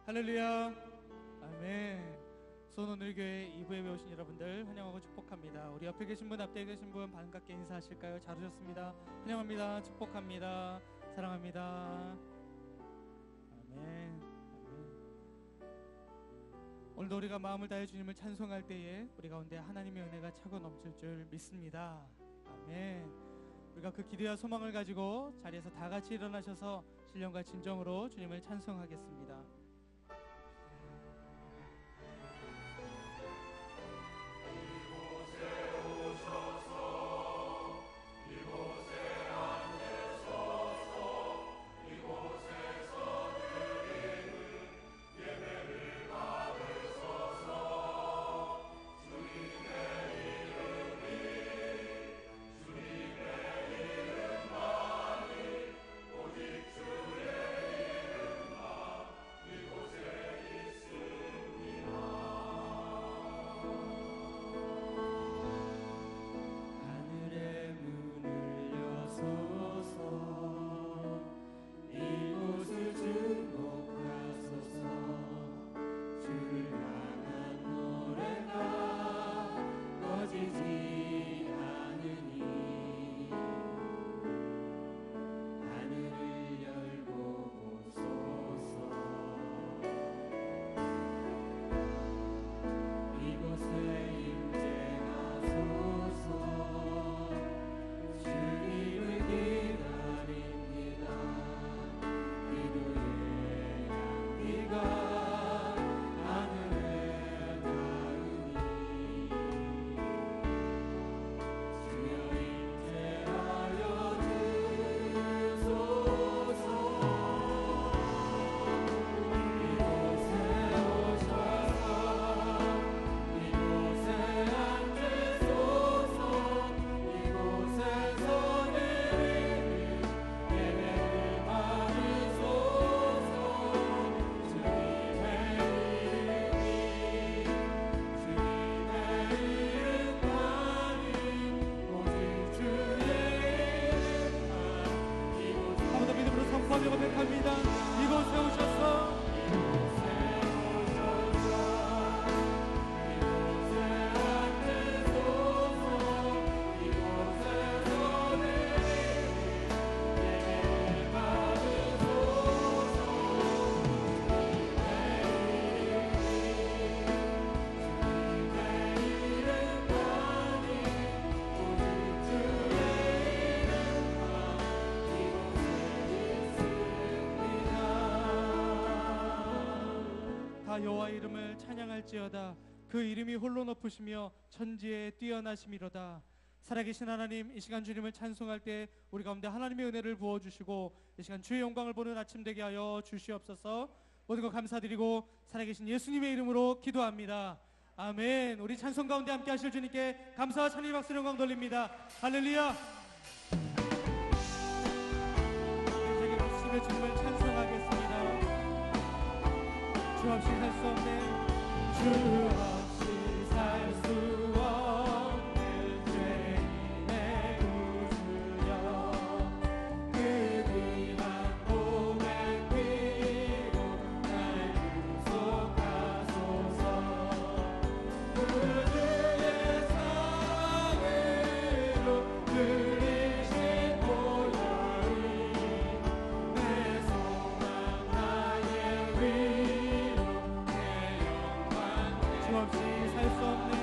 할렐루야. 아멘. 소원오늘교회 2부에 오신 여러분들 환영하고 축복합니다. 우리 옆에 계신 분, 앞에 계신 분 반갑게 인사하실까요? 잘 오셨습니다. 환영합니다. 축복합니다. 사랑합니다. 아멘. 오늘도 우리가 마음을 다해 주님을 찬송할 때에 우리 가운데 하나님의 은혜가 차고 넘칠 줄 믿습니다. 아멘. 우리가 그 기대와 소망을 가지고 자리에서 다 같이 일어나셔서 신령과 진정으로 주님을 찬송하겠습니다. 고백합니다. 이곳에 오셔서 여호와 이름을 찬양할지어다. 그 이름이 홀로 높으시며 천지에 뛰어나심이로다. 살아계신 하나님, 이 시간 주님을 찬송할 때 우리 가운데 하나님의 은혜를 부어주시고 이 시간 주의 영광을 보는 아침 되게 하여 주시옵소서. 모든 것 감사드리고 살아계신 예수님의 이름으로 기도합니다. 아멘. 우리 찬송 가운데 함께 하실 주님께 감사와 찬양의 박수 영광 돌립니다. 할렐루야. 인생의 부심의 주님을 찬송하겠습니다. 주 없이 살 수 없네. 주 없이 살 수 없는 죄인의 구주여, 그리만 보낸 피로 날 구속하소서. 그주의 사랑으로 그리신 보혈이 내 소망 나의 위. 주 없이 살 수 없네.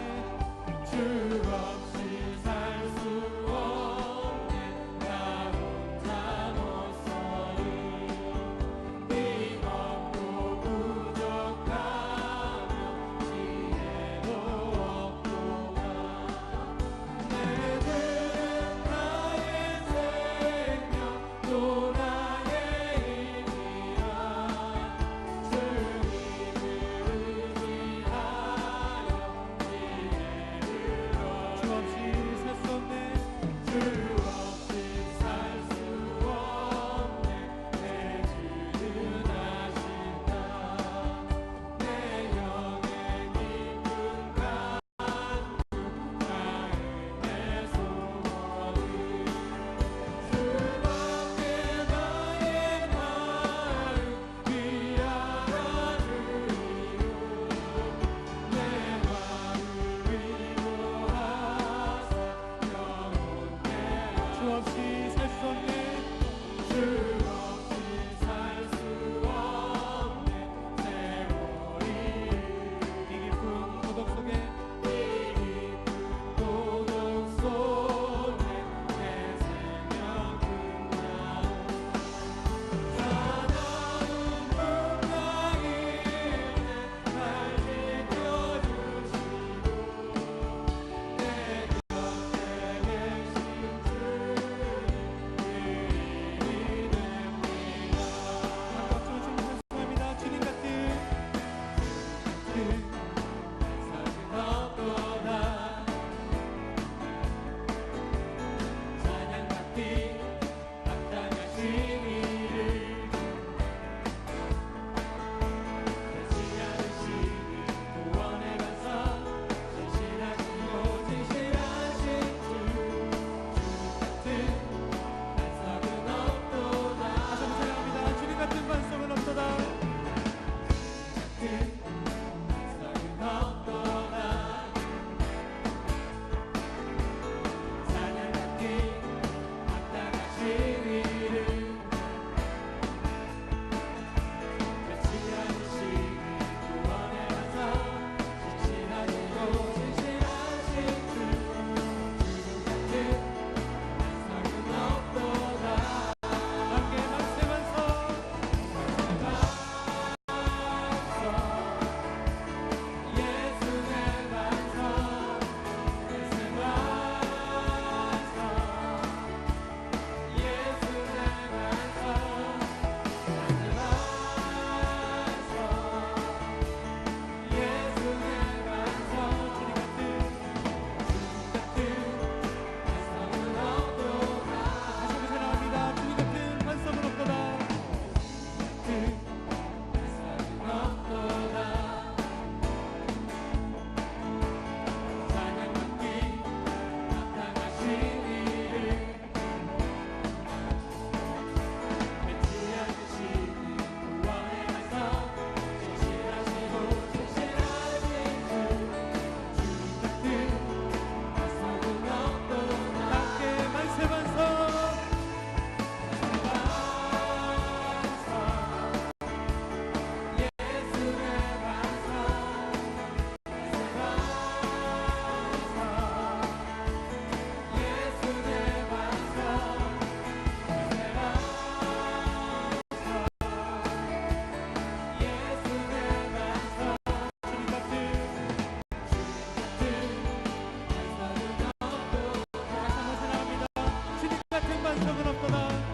반석은 없도다.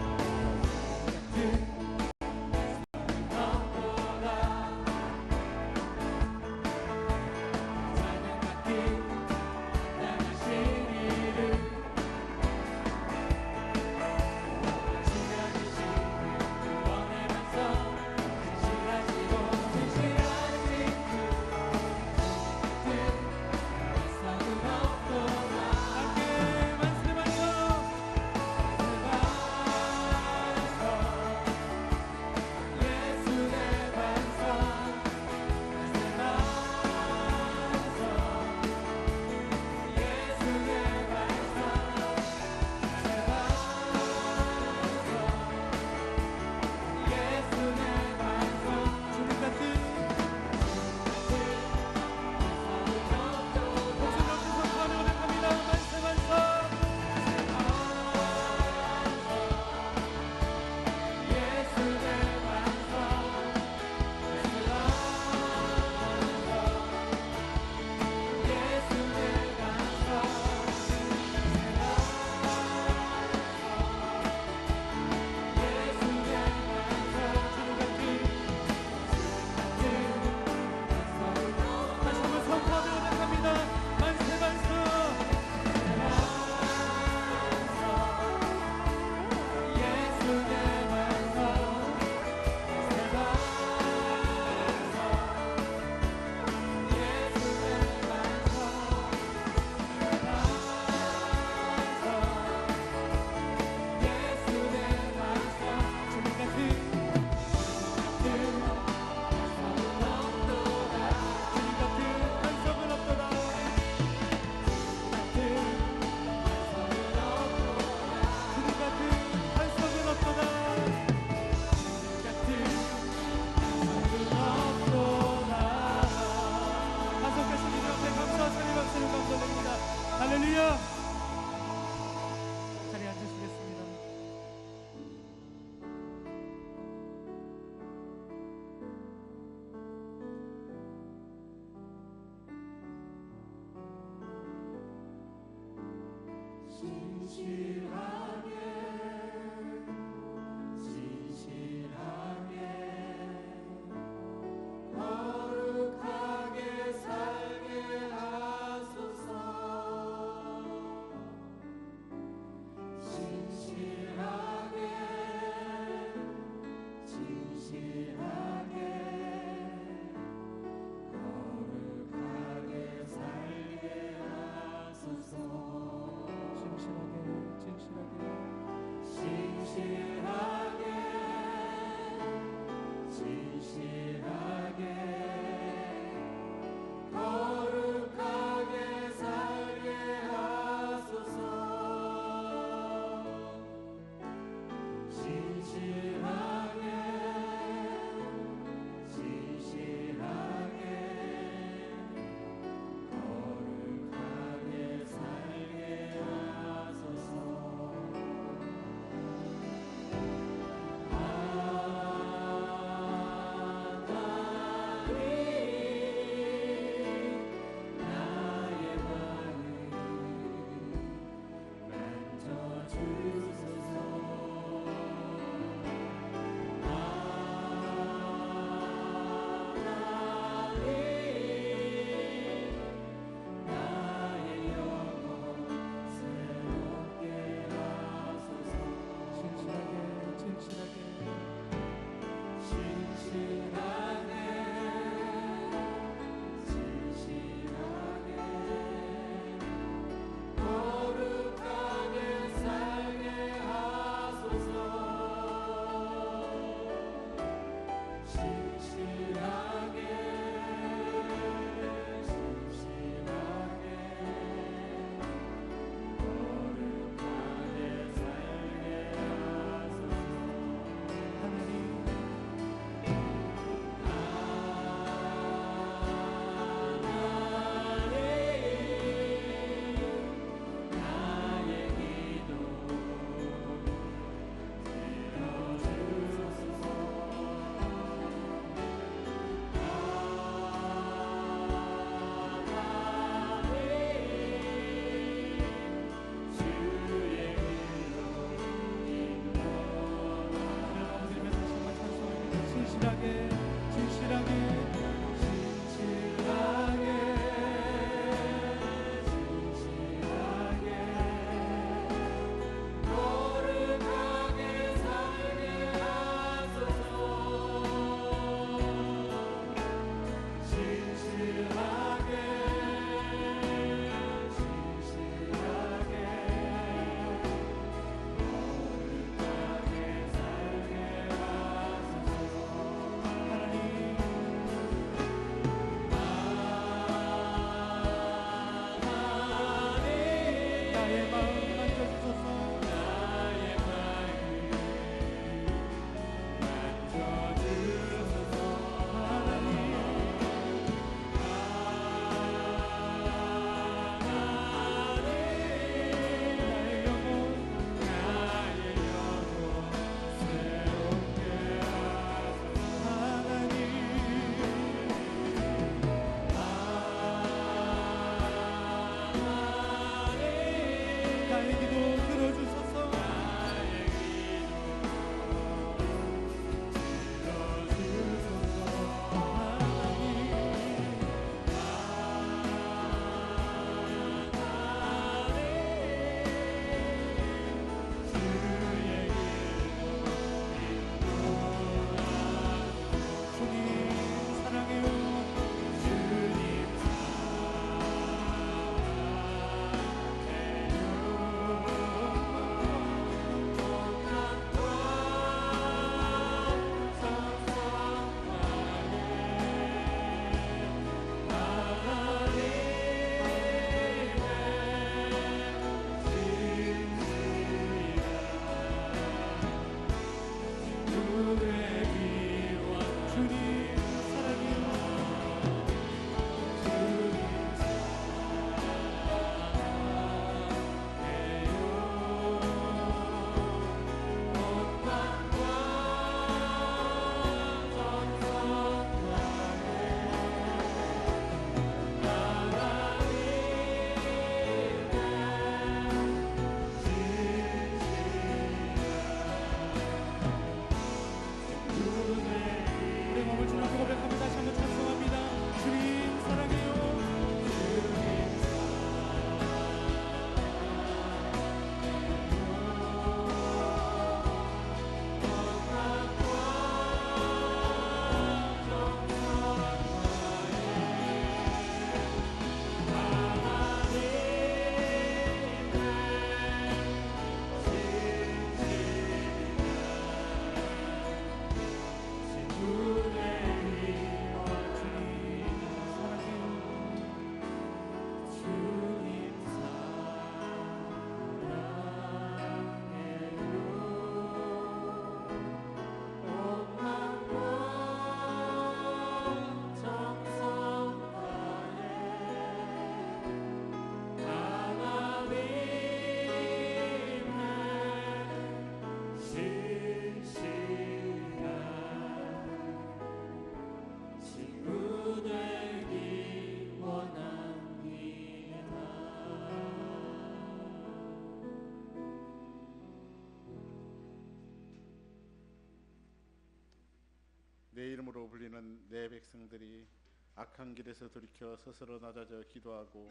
이름으로 불리는 내 백성들이 악한 길에서 돌이켜 스스로 낮아져 기도하고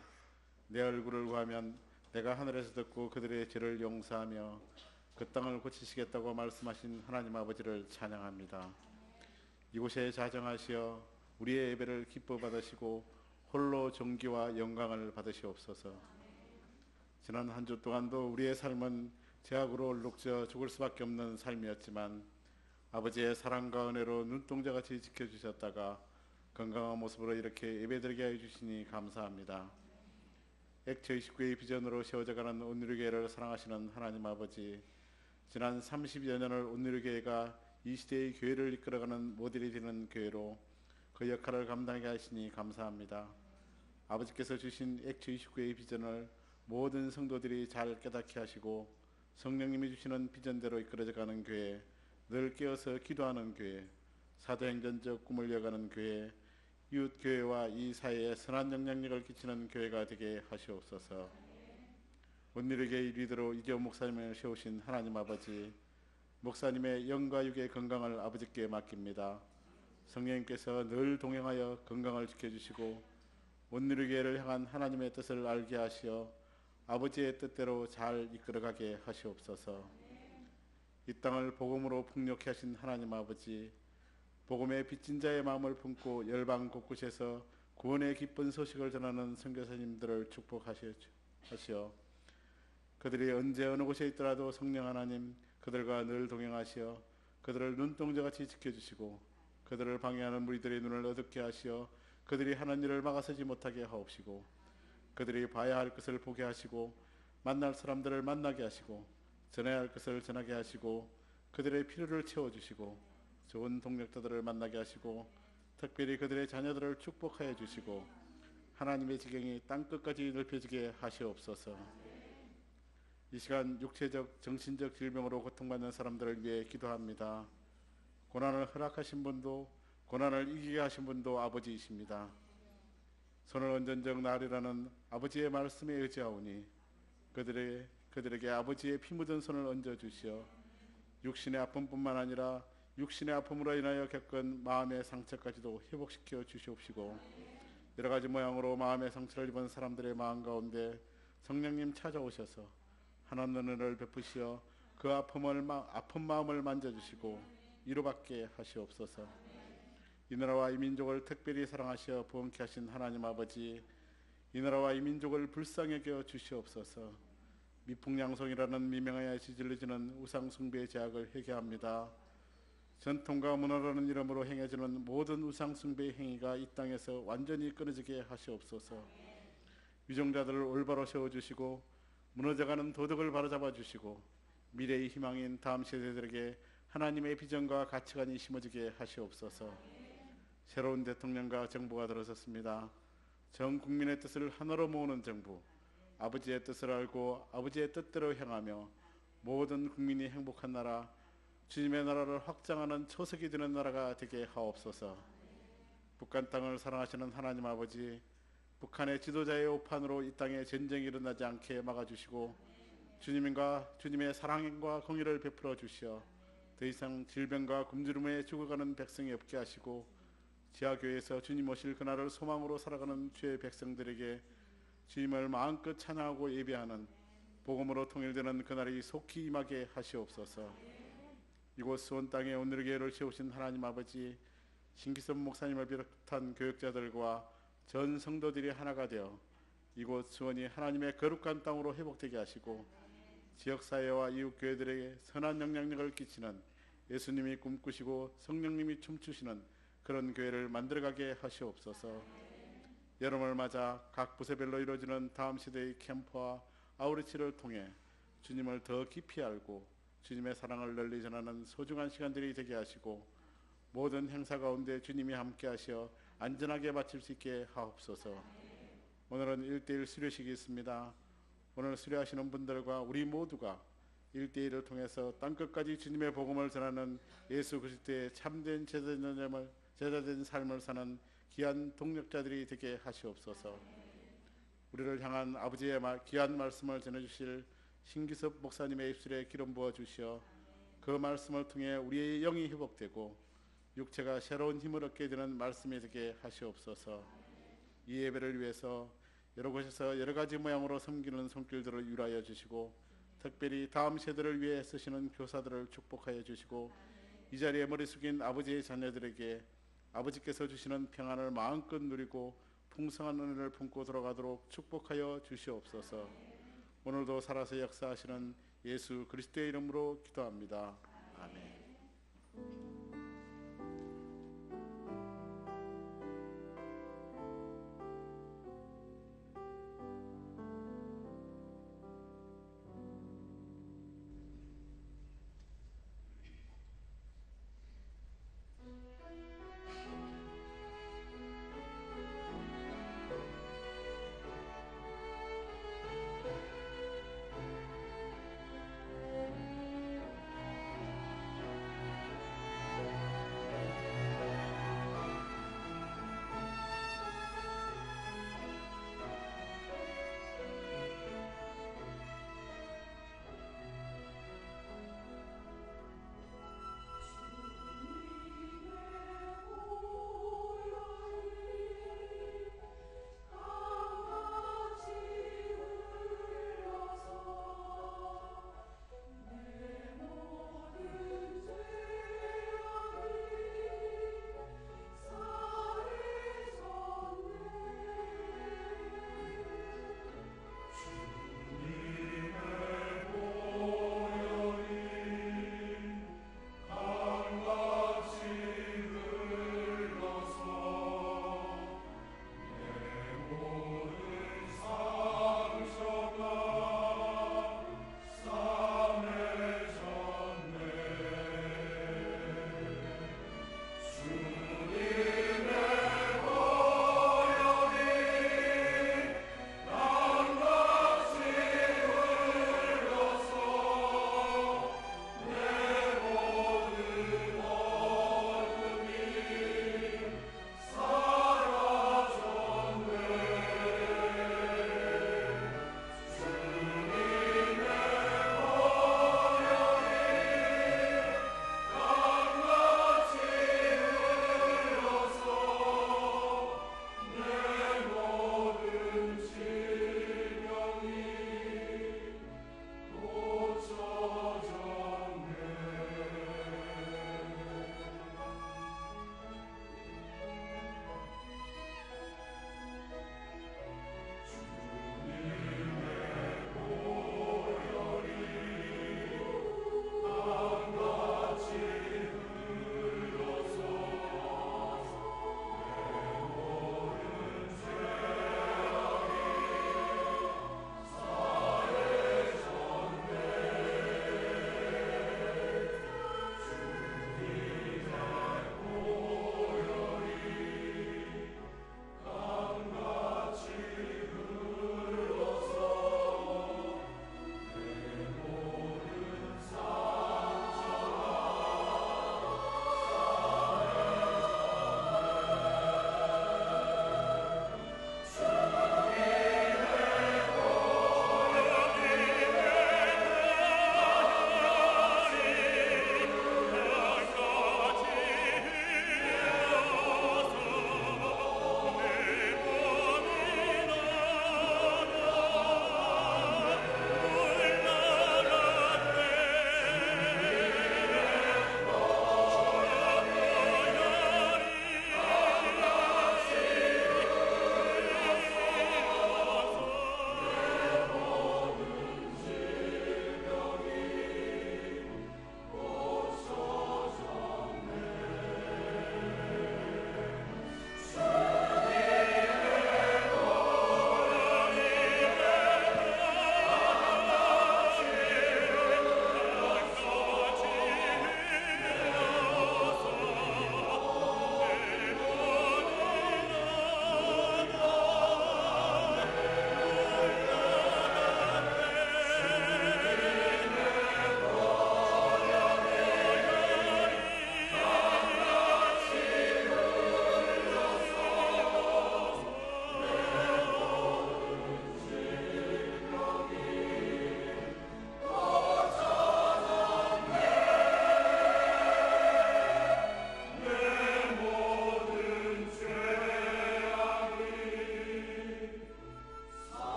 내 얼굴을 구하면 내가 하늘에서 듣고 그들의 죄를 용서하며 그 땅을 고치시겠다고 말씀하신 하나님 아버지를 찬양합니다. 이곳에 자정하시어 우리의 예배를 기뻐 받으시고 홀로 존귀와 영광을 받으시옵소서. 지난 한 주 동안도 우리의 삶은 죄악으로 얼룩져 죽을 수밖에 없는 삶이었지만 아버지의 사랑과 은혜로 눈동자같이 지켜주셨다가 건강한 모습으로 이렇게 예배드리게 해주시니 감사합니다. 액29의 비전으로 세워져가는 온누리교회를 사랑하시는 하나님 아버지, 지난 30여 년을 온누리교회가 이 시대의 교회를 이끌어가는 모델이 되는 교회로 그 역할을 감당하게 하시니 감사합니다. 아버지께서 주신 액29의 비전을 모든 성도들이 잘 깨닫게 하시고 성령님이 주시는 비전대로 이끌어져가는 교회, 늘 깨어서 기도하는 교회, 사도행전적 꿈을 이어가는 교회, 이웃교회와 이 사회에 선한 영향력을 끼치는 교회가 되게 하시옵소서. 온누리교회 리더로 이재호 목사님을 세우신 하나님 아버지, 목사님의 영과 육의 건강을 아버지께 맡깁니다. 성령님께서 늘 동행하여 건강을 지켜주시고 온누리교회를 향한 하나님의 뜻을 알게 하시어 아버지의 뜻대로 잘 이끌어가게 하시옵소서. 이 땅을 복음으로 풍요케 하신 하나님 아버지, 복음의 빚진 자의 마음을 품고 열방 곳곳에서 구원의 기쁜 소식을 전하는 선교사님들을 축복하시어 그들이 언제 어느 곳에 있더라도 성령 하나님 그들과 늘 동행하시어 그들을 눈동자같이 지켜주시고 그들을 방해하는 무리들의 눈을 어둡게 하시어 그들이 하는 일을 막아서지 못하게 하옵시고 그들이 봐야 할 것을 보게 하시고 만날 사람들을 만나게 하시고 전해야 할 것을 전하게 하시고 그들의 필요를 채워주시고 좋은 동력자들을 만나게 하시고 특별히 그들의 자녀들을 축복하여 주시고 하나님의 지경이 땅끝까지 넓혀지게 하시옵소서. 이 시간 육체적 정신적 질병으로 고통받는 사람들을 위해 기도합니다. 고난을 허락하신 분도 고난을 이기게 하신 분도 아버지이십니다. 손을 언전적 나으리라는 아버지의 말씀에 의지하오니 그들에게 아버지의 피 묻은 손을 얹어주시어 육신의 아픔뿐만 아니라 육신의 아픔으로 인하여 겪은 마음의 상처까지도 회복시켜 주시옵시고 여러 가지 모양으로 마음의 상처를 입은 사람들의 마음 가운데 성령님 찾아오셔서 하나님 은혜를 베푸시어 그 아픈 마음을 만져주시고 위로받게 하시옵소서. 이 나라와 이 민족을 특별히 사랑하시어 부흥케 하신 하나님 아버지, 이 나라와 이 민족을 불쌍히 여겨 주시옵소서. 미풍양송이라는 미명하에 지질러지는 우상숭배의 죄악을 회개합니다. 전통과 문화라는 이름으로 행해지는 모든 우상숭배의 행위가 이 땅에서 완전히 끊어지게 하시옵소서. 위정자들을 올바로 세워주시고 무너져가는 도덕을 바로잡아 주시고 미래의 희망인 다음 세대들에게 하나님의 비전과 가치관이 심어지게 하시옵소서. 새로운 대통령과 정부가 들어섰습니다. 전 국민의 뜻을 하나로 모으는 정부, 아버지의 뜻을 알고 아버지의 뜻대로 향하며 모든 국민이 행복한 나라, 주님의 나라를 확장하는 초석이 되는 나라가 되게 하옵소서. 북한 땅을 사랑하시는 하나님 아버지, 북한의 지도자의 오판으로 이 땅에 전쟁이 일어나지 않게 막아주시고 주님의 사랑과 공의를 베풀어 주시어 더 이상 질병과 굶주림에 죽어가는 백성이 없게 하시고 지하교회에서 주님 오실 그날을 소망으로 살아가는 주의 백성들에게 주님을 마음껏 찬양하고 예배하는 복음으로 통일되는 그날이 속히 임하게 하시옵소서. 이곳 수원 땅에 온누리교회를 세우신 하나님 아버지, 신기섭 목사님을 비롯한 교역자들과 전 성도들이 하나가 되어 이곳 수원이 하나님의 거룩한 땅으로 회복되게 하시고 지역사회와 이웃교회들에게 선한 영향력을 끼치는 예수님이 꿈꾸시고 성령님이 춤추시는 그런 교회를 만들어가게 하시옵소서. 여름을 맞아 각 부서별로 이루어지는 다음 시대의 캠프와 아우리치를 통해 주님을 더 깊이 알고 주님의 사랑을 널리 전하는 소중한 시간들이 되게 하시고 모든 행사 가운데 주님이 함께 하시어 안전하게 마칠 수 있게 하옵소서. 오늘은 1:1 수료식이 있습니다. 오늘 수료하시는 분들과 우리 모두가 1:1을 통해서 땅끝까지 주님의 복음을 전하는 예수 그리스도의 참된 제자된 삶을 사는 귀한 동력자들이 되게 하시옵소서. 우리를 향한 아버지의 귀한 말씀을 전해주실 신기섭 목사님의 입술에 기름 부어 주시어 그 말씀을 통해 우리의 영이 회복되고 육체가 새로운 힘을 얻게 되는 말씀이 되게 하시옵소서. 이 예배를 위해서 여러 곳에서 여러 가지 모양으로 섬기는 손길들을 유라하여 주시고, 특별히 다음 세대를 위해 쓰시는 교사들을 축복하여 주시고, 이 자리에 머리 숙인 아버지의 자녀들에게 아버지께서 주시는 평안을 마음껏 누리고 풍성한 은혜를 품고 돌아가도록 축복하여 주시옵소서. 오늘도 살아서 역사하시는 예수 그리스도의 이름으로 기도합니다. 아멘.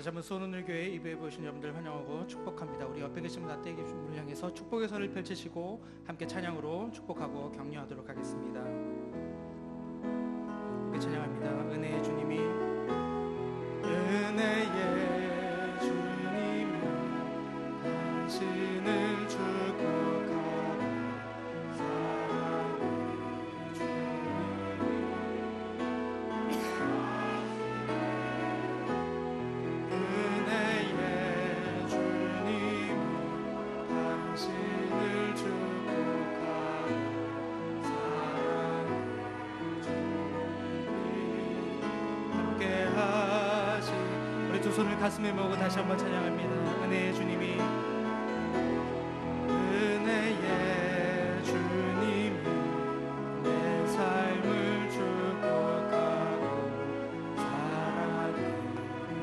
다시 한번 수원오늘 교회 2부에 보신 여러분들 환영하고 축복합니다. 우리 옆에 계신 분, 앞에 계신 분을 향해서 축복의 손을 펼치시고 함께 찬양으로 축복하고 격려하도록 하겠습니다. 함께 찬양합니다. 은혜의 주님이, 은혜의 주님이 당신을 축복하고 사랑의 주님이, 은혜의 주님이 당신을 축복하고 사랑의 주님이 함께 하시. 우리 두 손을 가슴에 모으고 다시 한번 찬양합니다. 은혜의 주님이, 은혜의 주님이 내 삶을 축복하고 사랑의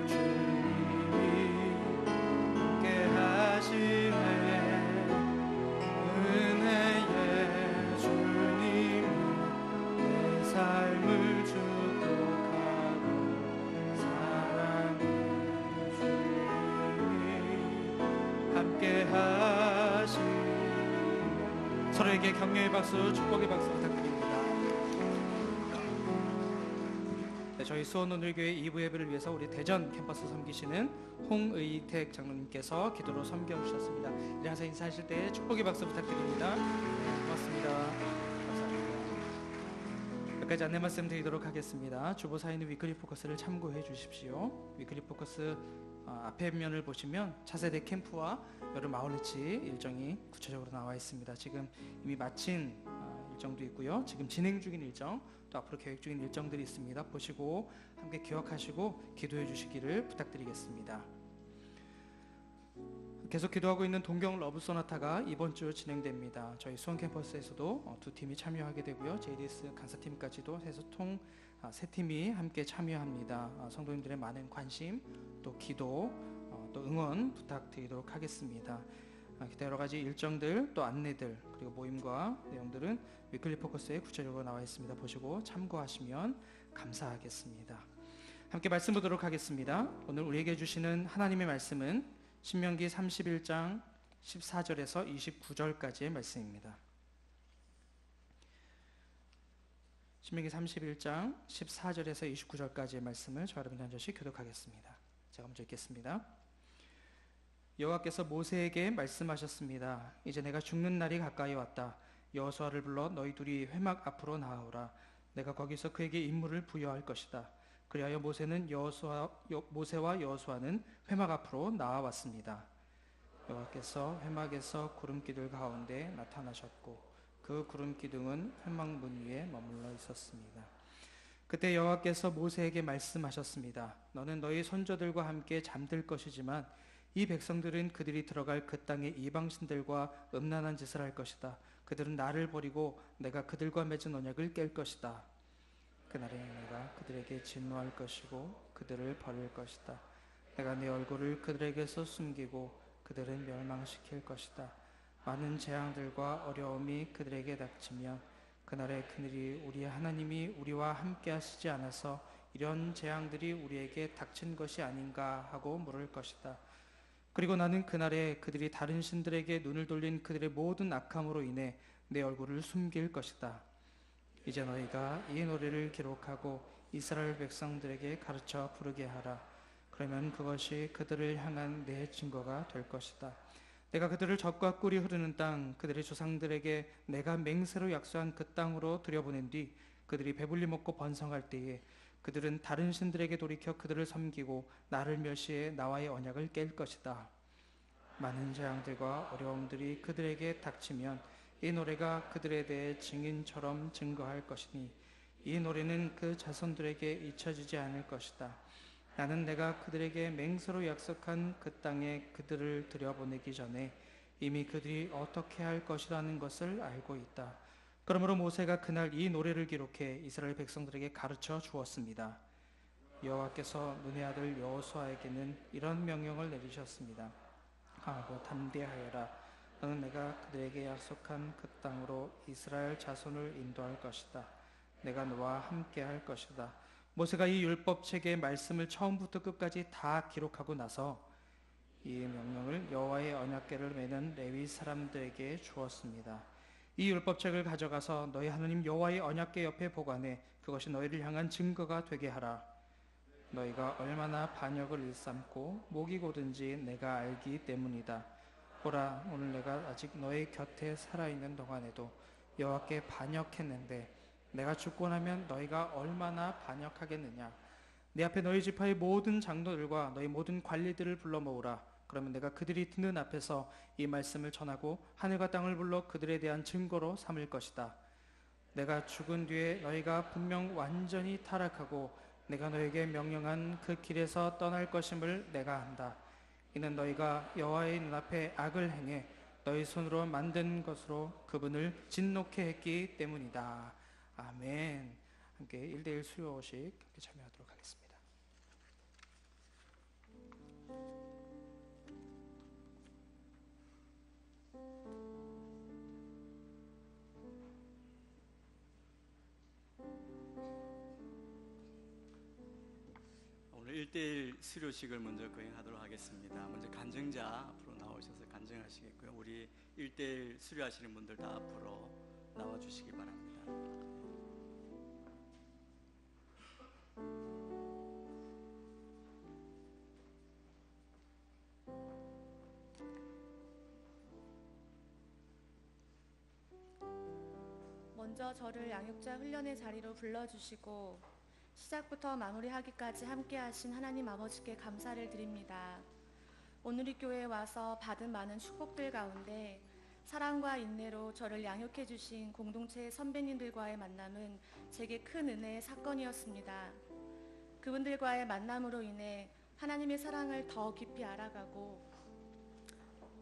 주님이 함께 하시네. 은혜의 주님이 내 삶을 축복하고 사랑의 주님이 함께 하시. 서로에게 격려의 박수, 축복의 박수 부탁드립니다. 네, 저희 수원오늘교회 2부 예배를 위해서 우리 대전 캠퍼스 섬기시는 홍의택 장로님께서 기도로 섬겨주셨습니다. 항상 인사하실 때 축복의 박수 부탁드립니다. 네, 고맙습니다. 감사합니다. 몇 가지 안내 말씀 드리도록 하겠습니다. 주보사에 있는 위클리 포커스를 참고해 주십시오. 위클리 포커스 앞에 면을 보시면 차세대 캠프와 여름 아울리치 일정이 구체적으로 나와 있습니다. 지금 이미 마친 일정도 있고요. 지금 진행 중인 일정, 또 앞으로 계획 중인 일정들이 있습니다. 보시고 함께 기억하시고 기도해 주시기를 부탁드리겠습니다. 계속 기도하고 있는 동경 러브 소나타가 이번 주 진행됩니다. 저희 수원 캠퍼스에서도 두 팀이 참여하게 되고요. JDS 간사팀까지도 해서 총 세 팀이 함께 참여합니다. 성도님들의 많은 관심, 또 기도, 또 응원 부탁드리도록 하겠습니다. 기타 여러 가지 일정들, 또 안내들, 그리고 모임과 내용들은 위클리 포커스에 구체적으로 나와 있습니다. 보시고 참고하시면 감사하겠습니다. 함께 말씀 보도록 하겠습니다. 오늘 우리에게 주시는 하나님의 말씀은 신명기 31장 14절에서 29절까지의 말씀입니다. 신명기 31장 14절에서 29절까지의 말씀을 저 여러분이 한 절씩 교독하겠습니다. 제가 먼저 읽겠습니다. 여호와께서 모세에게 말씀하셨습니다. 이제 내가 죽는 날이 가까이 왔다. 여호수아를 불러 너희 둘이 회막 앞으로 나아오라. 내가 거기서 그에게 임무를 부여할 것이다. 그리하여 모세와 여호수아는 회막 앞으로 나아왔습니다. 여호와께서 회막에서 구름기둥 가운데 나타나셨고 그 구름기둥은 회막문 위에 머물러 있었습니다. 그때 여호와께서 모세에게 말씀하셨습니다. 너는 너희 손자들과 함께 잠들 것이지만 이 백성들은 그들이 들어갈 그 땅의 이방신들과 음란한 짓을 할 것이다. 그들은 나를 버리고 내가 그들과 맺은 언약을 깰 것이다. 그날에 내가 그들에게 진노할 것이고 그들을 버릴 것이다. 내가 내 얼굴을 그들에게서 숨기고 그들은 멸망시킬 것이다. 많은 재앙들과 어려움이 그들에게 닥치면 그날의 그늘이 우리 하나님이 우리와 함께 하시지 않아서 이런 재앙들이 우리에게 닥친 것이 아닌가 하고 물을 것이다. 그리고 나는 그날에 그들이 다른 신들에게 눈을 돌린 그들의 모든 악함으로 인해 내 얼굴을 숨길 것이다. 이제 너희가 이 노래를 기록하고 이스라엘 백성들에게 가르쳐 부르게 하라. 그러면 그것이 그들을 향한 내 증거가 될 것이다. 내가 그들을 젖과 꿀이 흐르는 땅, 그들의 조상들에게 내가 맹세로 약속한 그 땅으로 들여보낸 뒤 그들이 배불리 먹고 번성할 때에 그들은 다른 신들에게 돌이켜 그들을 섬기고 나를 멸시해 나와의 언약을 깰 것이다. 많은 재앙들과 어려움들이 그들에게 닥치면 이 노래가 그들에 대해 증인처럼 증거할 것이니 이 노래는 그 자손들에게 잊혀지지 않을 것이다. 나는 내가 그들에게 맹세로 약속한 그 땅에 그들을 들여보내기 전에 이미 그들이 어떻게 할 것이라는 것을 알고 있다. 그러므로 모세가 그날 이 노래를 기록해 이스라엘 백성들에게 가르쳐 주었습니다. 여호와께서 눈의 아들 여호수아에게는 이런 명령을 내리셨습니다. 강하고 담대하여라. 너는 내가 그들에게 약속한 그 땅으로 이스라엘 자손을 인도할 것이다. 내가 너와 함께 할 것이다. 모세가 이 율법책의 말씀을 처음부터 끝까지 다 기록하고 나서 이 명령을 여호와의 언약궤를 메는 레위 사람들에게 주었습니다. 이 율법책을 가져가서 너희 하나님 여호와의 언약궤 옆에 보관해 그것이 너희를 향한 증거가 되게 하라. 너희가 얼마나 반역을 일삼고 목이 고든지 내가 알기 때문이다. 보라, 오늘 내가 아직 너희 곁에 살아있는 동안에도 여호와께 반역했는데 내가 죽고 나면 너희가 얼마나 반역하겠느냐. 내 앞에 너희 지파의 모든 장로들과 너희 모든 관리들을 불러 모으라. 그러면 내가 그들이 듣는 앞에서 이 말씀을 전하고 하늘과 땅을 불러 그들에 대한 증거로 삼을 것이다. 내가 죽은 뒤에 너희가 분명 완전히 타락하고 내가 너에게 명령한 그 길에서 떠날 것임을 내가 안다. 이는 너희가 여호와의 눈앞에 악을 행해 너희 손으로 만든 것으로 그분을 진노케 했기 때문이다. 아멘. 함께 1대1 수요식 함께 참여하도록 하겠습니다. 오늘 1대1 수료식을 먼저 거행하도록 하겠습니다. 먼저 간증자 앞으로 나오셔서 간증하시겠고요. 우리 1대1 수료하시는 분들 다 앞으로 나와주시기 바랍니다. 먼저 저를 양육자 훈련의 자리로 불러주시고 시작부터 마무리하기까지 함께하신 하나님 아버지께 감사를 드립니다. 오누리 교회에 와서 받은 많은 축복들 가운데 사랑과 인내로 저를 양육해 주신 공동체 선배님들과의 만남은 제게 큰 은혜의 사건이었습니다. 그분들과의 만남으로 인해 하나님의 사랑을 더 깊이 알아가고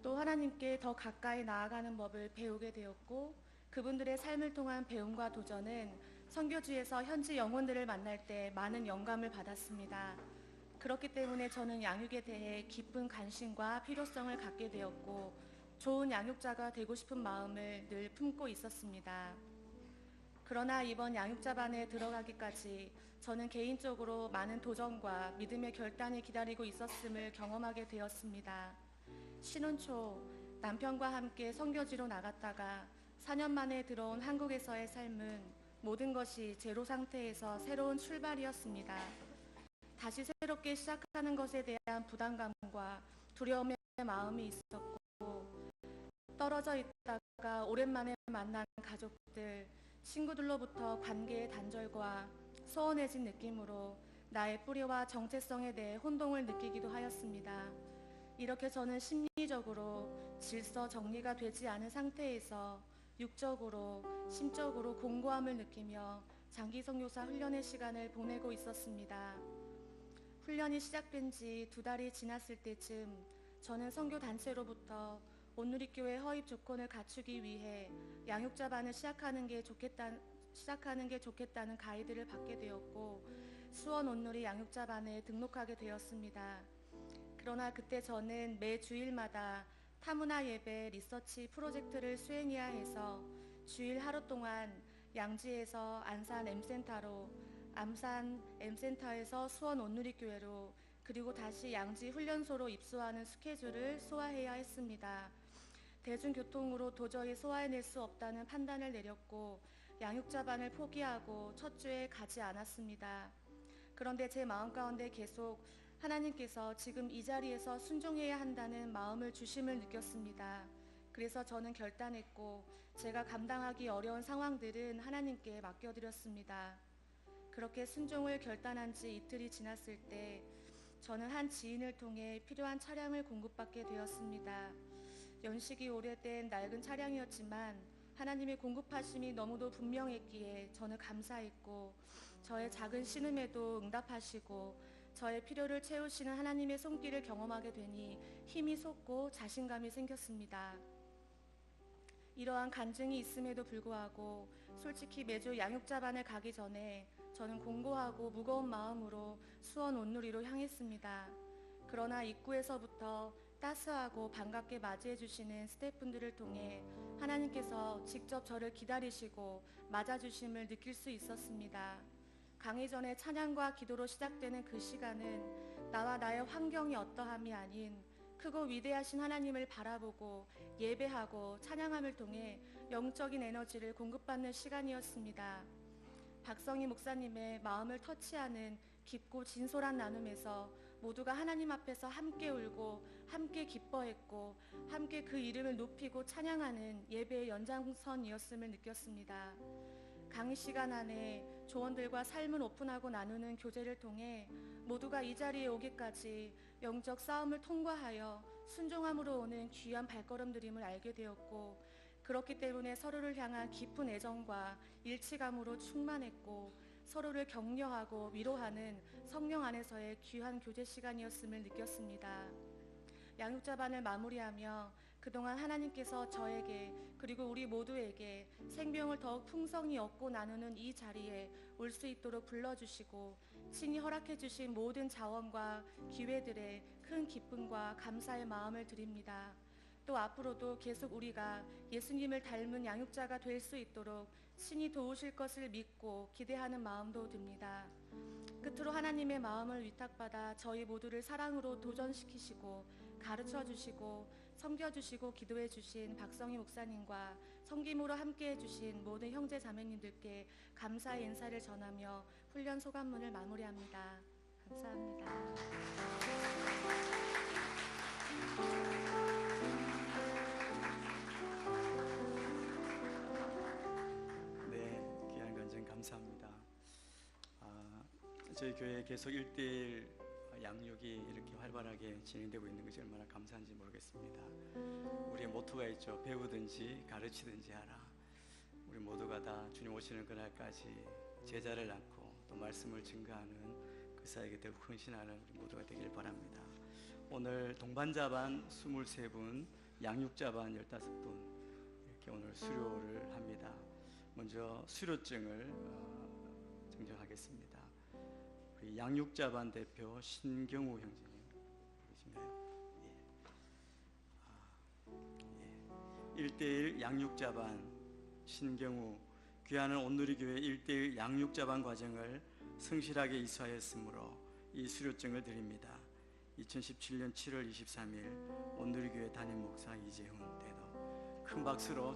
또 하나님께 더 가까이 나아가는 법을 배우게 되었고, 그분들의 삶을 통한 배움과 도전은 선교지에서 현지 영혼들을 만날 때 많은 영감을 받았습니다. 그렇기 때문에 저는 양육에 대해 깊은 관심과 필요성을 갖게 되었고, 좋은 양육자가 되고 싶은 마음을 늘 품고 있었습니다. 그러나 이번 양육자반에 들어가기까지 저는 개인적으로 많은 도전과 믿음의 결단이 기다리고 있었음을 경험하게 되었습니다. 신혼 초 남편과 함께 선교지로 나갔다가 4년 만에 들어온 한국에서의 삶은 모든 것이 제로 상태에서 새로운 출발이었습니다. 다시 새롭게 시작하는 것에 대한 부담감과 두려움의 마음이 있었고, 떨어져 있다가 오랜만에 만난 가족들, 친구들로부터 관계의 단절과 소원해진 느낌으로 나의 뿌리와 정체성에 대해 혼동을 느끼기도 하였습니다. 이렇게 저는 심리적으로 질서 정리가 되지 않은 상태에서 육적으로, 심적으로 공고함을 느끼며 장기 선교사 훈련의 시간을 보내고 있었습니다. 훈련이 시작된 지 2달이 지났을 때쯤 저는 선교 단체로부터 온누리교회 허입 조건을 갖추기 위해 양육자반을 시작하는 게 좋겠다는 가이드를 받게 되었고, 수원 온누리 양육자반에 등록하게 되었습니다. 그러나 그때 저는 매 주일마다 타문화 예배 리서치 프로젝트를 수행해야 해서 주일 하루 동안 양지에서 안산 M센터로, 암산 M센터에서 수원 온누리교회로, 그리고 다시 양지 훈련소로 입소하는 스케줄을 소화해야 했습니다. 대중교통으로 도저히 소화해낼 수 없다는 판단을 내렸고 양육자반을 포기하고 첫 주에 가지 않았습니다. 그런데 제 마음 가운데 계속 하나님께서 지금 이 자리에서 순종해야 한다는 마음을 주심을 느꼈습니다. 그래서 저는 결단했고 제가 감당하기 어려운 상황들은 하나님께 맡겨드렸습니다. 그렇게 순종을 결단한 지 이틀이 지났을 때 저는 한 지인을 통해 필요한 차량을 공급받게 되었습니다. 연식이 오래된 낡은 차량이었지만 하나님의 공급하심이 너무도 분명했기에 저는 감사했고, 저의 작은 신음에도 응답하시고 저의 필요를 채우시는 하나님의 손길을 경험하게 되니 힘이 솟고 자신감이 생겼습니다. 이러한 간증이 있음에도 불구하고 솔직히 매주 양육자반을 가기 전에 저는 공고하고 무거운 마음으로 수원 온누리로 향했습니다. 그러나 입구에서부터 따스하고 반갑게 맞이해 주시는 스태프분들을 통해 하나님께서 직접 저를 기다리시고 맞아주심을 느낄 수 있었습니다. 강의 전에 찬양과 기도로 시작되는 그 시간은 나와 나의 환경이 어떠함이 아닌 크고 위대하신 하나님을 바라보고 예배하고 찬양함을 통해 영적인 에너지를 공급받는 시간이었습니다. 박성희 목사님의 마음을 터치하는 깊고 진솔한 나눔에서 모두가 하나님 앞에서 함께 울고 함께 기뻐했고 함께 그 이름을 높이고 찬양하는 예배의 연장선이었음을 느꼈습니다. 강의 시간 안에 조언들과 삶을 오픈하고 나누는 교제를 통해 모두가 이 자리에 오기까지 영적 싸움을 통과하여 순종함으로 오는 귀한 발걸음들임을 알게 되었고, 그렇기 때문에 서로를 향한 깊은 애정과 일치감으로 충만했고 서로를 격려하고 위로하는 성령 안에서의 귀한 교제 시간이었음을 느꼈습니다. 양육자반을 마무리하며 그동안 하나님께서 저에게 그리고 우리 모두에게 생명을 더욱 풍성히 얻고 나누는 이 자리에 올 수 있도록 불러주시고 신이 허락해 주신 모든 자원과 기회들에 큰 기쁨과 감사의 마음을 드립니다. 또 앞으로도 계속 우리가 예수님을 닮은 양육자가 될 수 있도록 신이 도우실 것을 믿고 기대하는 마음도 듭니다. 끝으로 하나님의 마음을 위탁받아 저희 모두를 사랑으로 도전시키시고 가르쳐 주시고 섬겨 주시고 기도해 주신 박성희 목사님과 섬김으로 함께 해 주신 모든 형제 자매님들께 감사의 인사를 전하며 훈련 소감문을 마무리합니다. 감사합니다. 네, 귀한 간증 감사합니다. 저희 교회에 계속 1대1 양육이 이렇게 활발하게 진행되고 있는 것이 얼마나 감사한지 모르겠습니다. 우리의 모토가 있죠. 배우든지 가르치든지 하라. 우리 모두가 다 주님 오시는 그날까지 제자를 낳고 또 말씀을 증거하는 그 사역에 더욱 헌신하는 우리 모두가 되길 바랍니다. 오늘 동반자반 23분, 양육자반 15분 이렇게 오늘 수료를 합니다. 먼저 수료증을 증정하겠습니다. 우리 양육자반 대표 신경우 형제님 계신가요? 예. 1대1 양육자반 신경우 귀하는 온누리교회 1대1 양육자반 과정을 성실하게 이수하였으므로 이 수료증을 드립니다. 2017년 7월 23일 온누리교회 담임 목사 이재훈 대도 큰 박수로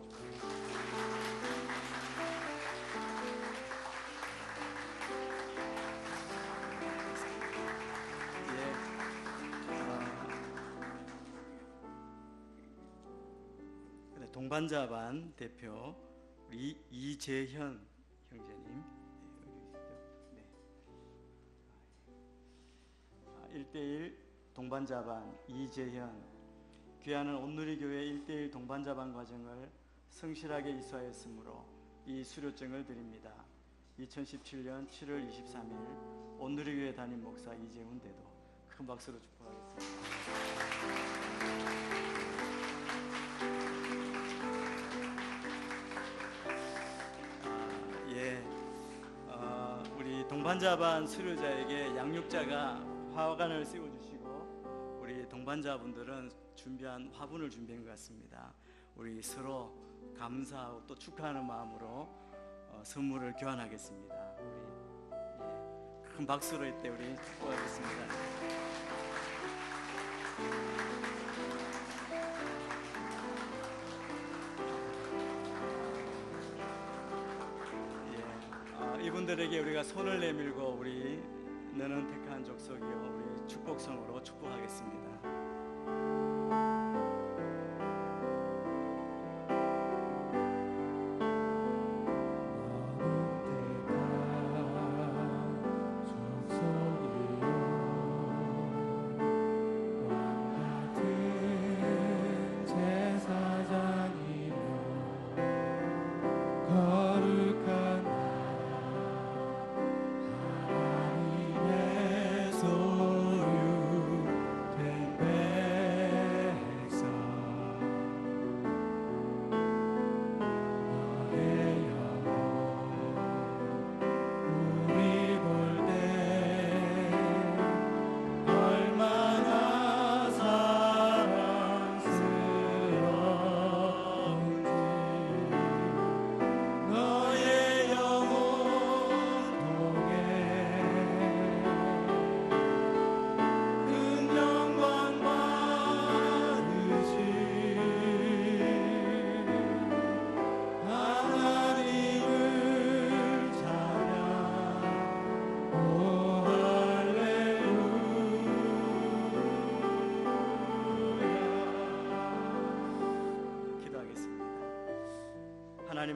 동반자반 대표 우리 이재현 형제님 여기 계시죠? 네. 1대1 동반자반 이재현 귀하는 온누리교회 1대1 동반자반 과정을 성실하게 이수하였으므로 이 수료증을 드립니다. 2017년 7월 23일 온누리교회 담임 목사 이재훈 대도 큰 박수로 축복하겠습니다. 우리 동반자반 수료자에게 양육자가 화관을 씌워주시고 우리 동반자분들은 준비한 화분을 준비한 것 같습니다. 우리 서로 감사하고 또 축하하는 마음으로 선물을 교환하겠습니다. 우리 큰 박수로 이때 우리 축복하겠습니다. 이분들에게 우리가 손을 내밀고 우리 너는 택한 족속이요 우리 축복성으로 축복하겠습니다. 소유된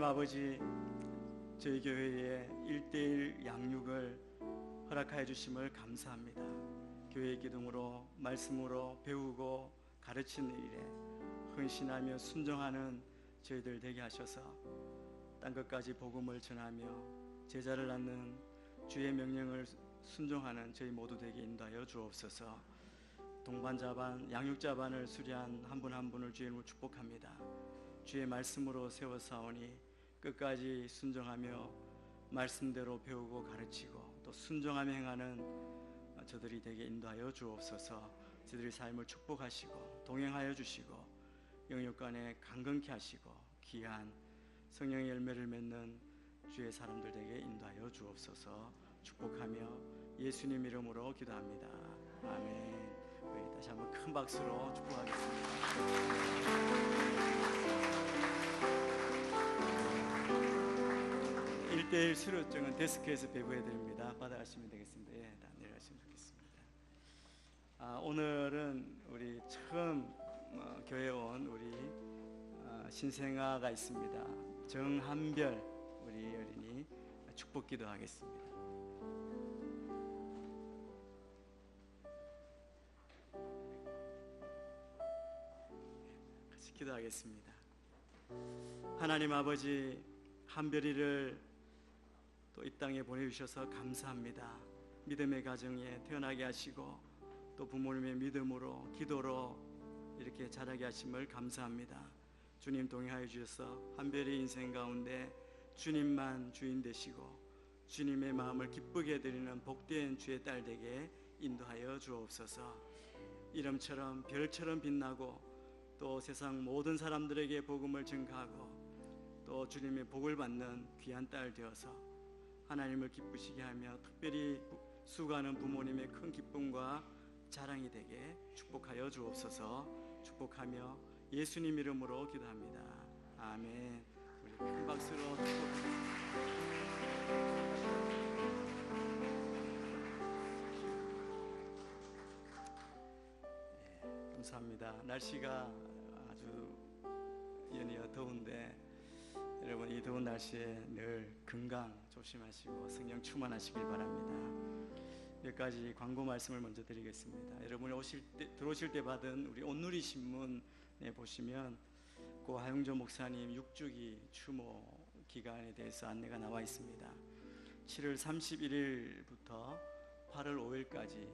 아버지, 저희 교회에 1:1 양육을 허락하여 주심을 감사합니다. 교회의 기둥으로 말씀으로 배우고 가르치는 일에 헌신하며 순종하는 저희들 되게 하셔서 땅끝까지 복음을 전하며 제자를 낳는 주의 명령을 순종하는 저희 모두 되게 인도하여 주옵소서. 동반자반, 양육자반을 수리한 한 분 한 분을 주의 이름으로 축복합니다. 주의 말씀으로 세워사오니 끝까지 순종하며 말씀대로 배우고 가르치고 또 순종하며 행하는 저들이 되게 인도하여 주옵소서. 저들의 삶을 축복하시고 동행하여 주시고 영육간에 강건케 하시고 귀한 성령의 열매를 맺는 주의 사람들 되게 인도하여 주옵소서. 축복하며 예수님 이름으로 기도합니다. 아멘. 우리 다시 한번 큰 박수로 축복하겠습니다. 1:1 수료증은 데스크에서 배부해드립니다. 받아가시면 되겠습니다. 예, 다 내려가시면 좋겠습니다. 오늘은 우리 처음 교회에 온 우리 신생아가 있습니다. 정한별 우리 어린이 축복 기도하겠습니다. 같이 기도하겠습니다. 하나님 아버지, 한별이를 또 이 땅에 보내주셔서 감사합니다. 믿음의 가정에 태어나게 하시고 또 부모님의 믿음으로 기도로 이렇게 자라게 하심을 감사합니다. 주님 동행하여 주셔서 한별의 인생 가운데 주님만 주인 되시고 주님의 마음을 기쁘게 드리는 복된 주의 딸 되게 인도하여 주옵소서. 이름처럼 별처럼 빛나고 또 세상 모든 사람들에게 복음을 전가하고 또 주님의 복을 받는 귀한 딸 되어서 하나님을 기쁘시게 하며 특별히 수고하는 부모님의 큰 기쁨과 자랑이 되게 축복하여 주옵소서. 축복하며 예수님 이름으로 기도합니다. 아멘. 우리 큰 박수로 축복합니다. 감사합니다. 날씨가 아주 연이어 더운데 여러분 이 더운 날씨에 늘 건강 조심하시고 성령 충만하시길 바랍니다. 몇 가지 광고 말씀을 먼저 드리겠습니다. 여러분이 들어오실 때 받은 우리 온누리 신문에 보시면 고 하용조 목사님 6주기 추모 기간에 대해서 안내가 나와 있습니다. 7월 31일부터 8월 5일까지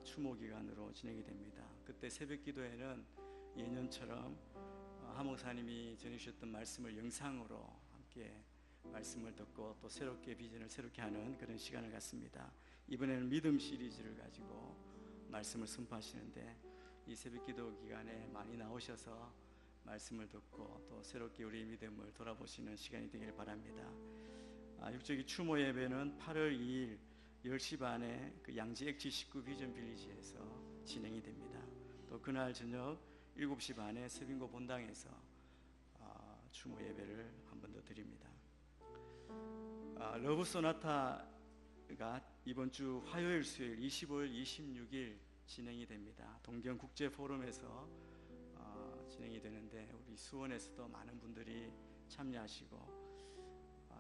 추모 기간으로 진행이 됩니다. 그때 새벽 기도회는 예년처럼 하 목사님이 전해주셨던 말씀을 영상으로 함께 말씀을 듣고 또 새롭게 비전을 새롭게 하는 그런 시간을 갖습니다. 이번에는 믿음 시리즈를 가지고 말씀을 선포하시는데 이 새벽 기도 기간에 많이 나오셔서 말씀을 듣고 또 새롭게 우리 믿음을 돌아보시는 시간이 되길 바랍니다. 육적이 추모 예배는 8월 2일 10시 반에 그 양지 엑지 19 비전 빌리지에서 진행이 됩니다. 또 그날 저녁 7시 반에 서빙고 본당에서 추모 예배를 한 번 더 드립니다. 러브 소나타가 이번 주 화요일 수요일 25일 26일 진행이 됩니다. 동경 국제 포럼에서 진행이 되는데 우리 수원에서도 많은 분들이 참여하시고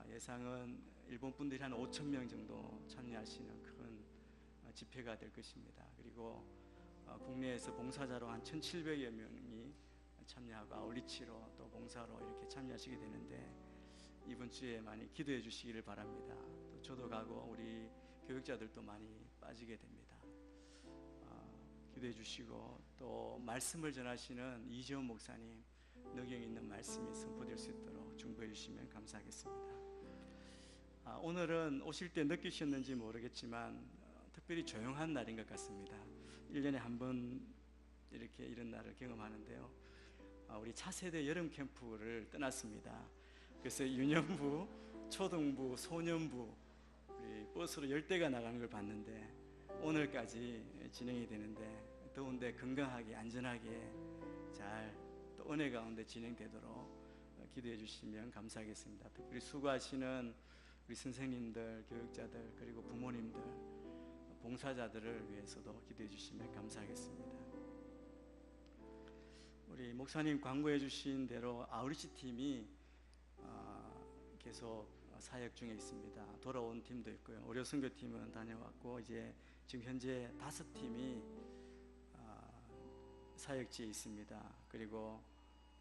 예상은 일본 분들이 한 5,000명 정도 참여하시는 큰 집회가 될 것입니다. 그리고 국내에서 봉사자로 한 1,700여 명이 참여하고 아울리치로 또 봉사로 이렇게 참여하시게 되는데 이번 주에 많이 기도해 주시기를 바랍니다. 또 저도 가고 우리 교육자들도 많이 빠지게 됩니다. 기도해 주시고 또 말씀을 전하시는 이재원 목사님 능력 있는 말씀이 선포될 수 있도록 중보해 주시면 감사하겠습니다. 오늘은 오실 때 느끼셨는지 모르겠지만 특별히 조용한 날인 것 같습니다. 1년에 한 번 이렇게 이런 날을 경험하는데요. 우리 차세대 여름 캠프를 떠났습니다. 그래서 유년부, 초등부, 소년부 우리 버스로 10대가 나가는 걸 봤는데 오늘까지 진행이 되는데 더운데 건강하게 안전하게 잘 또 은혜 가운데 진행되도록 기도해 주시면 감사하겠습니다. 특별히 수고하시는 우리 선생님들, 교육자들 그리고 부모님들, 봉사자들을 위해서도 기도해 주시면 감사하겠습니다. 우리 목사님 광고해 주신 대로 아우리치 팀이 계속 사역 중에 있습니다. 돌아온 팀도 있고요. 의료 선교팀은 다녀왔고 이제 지금 현재 5팀이 사역지에 있습니다. 그리고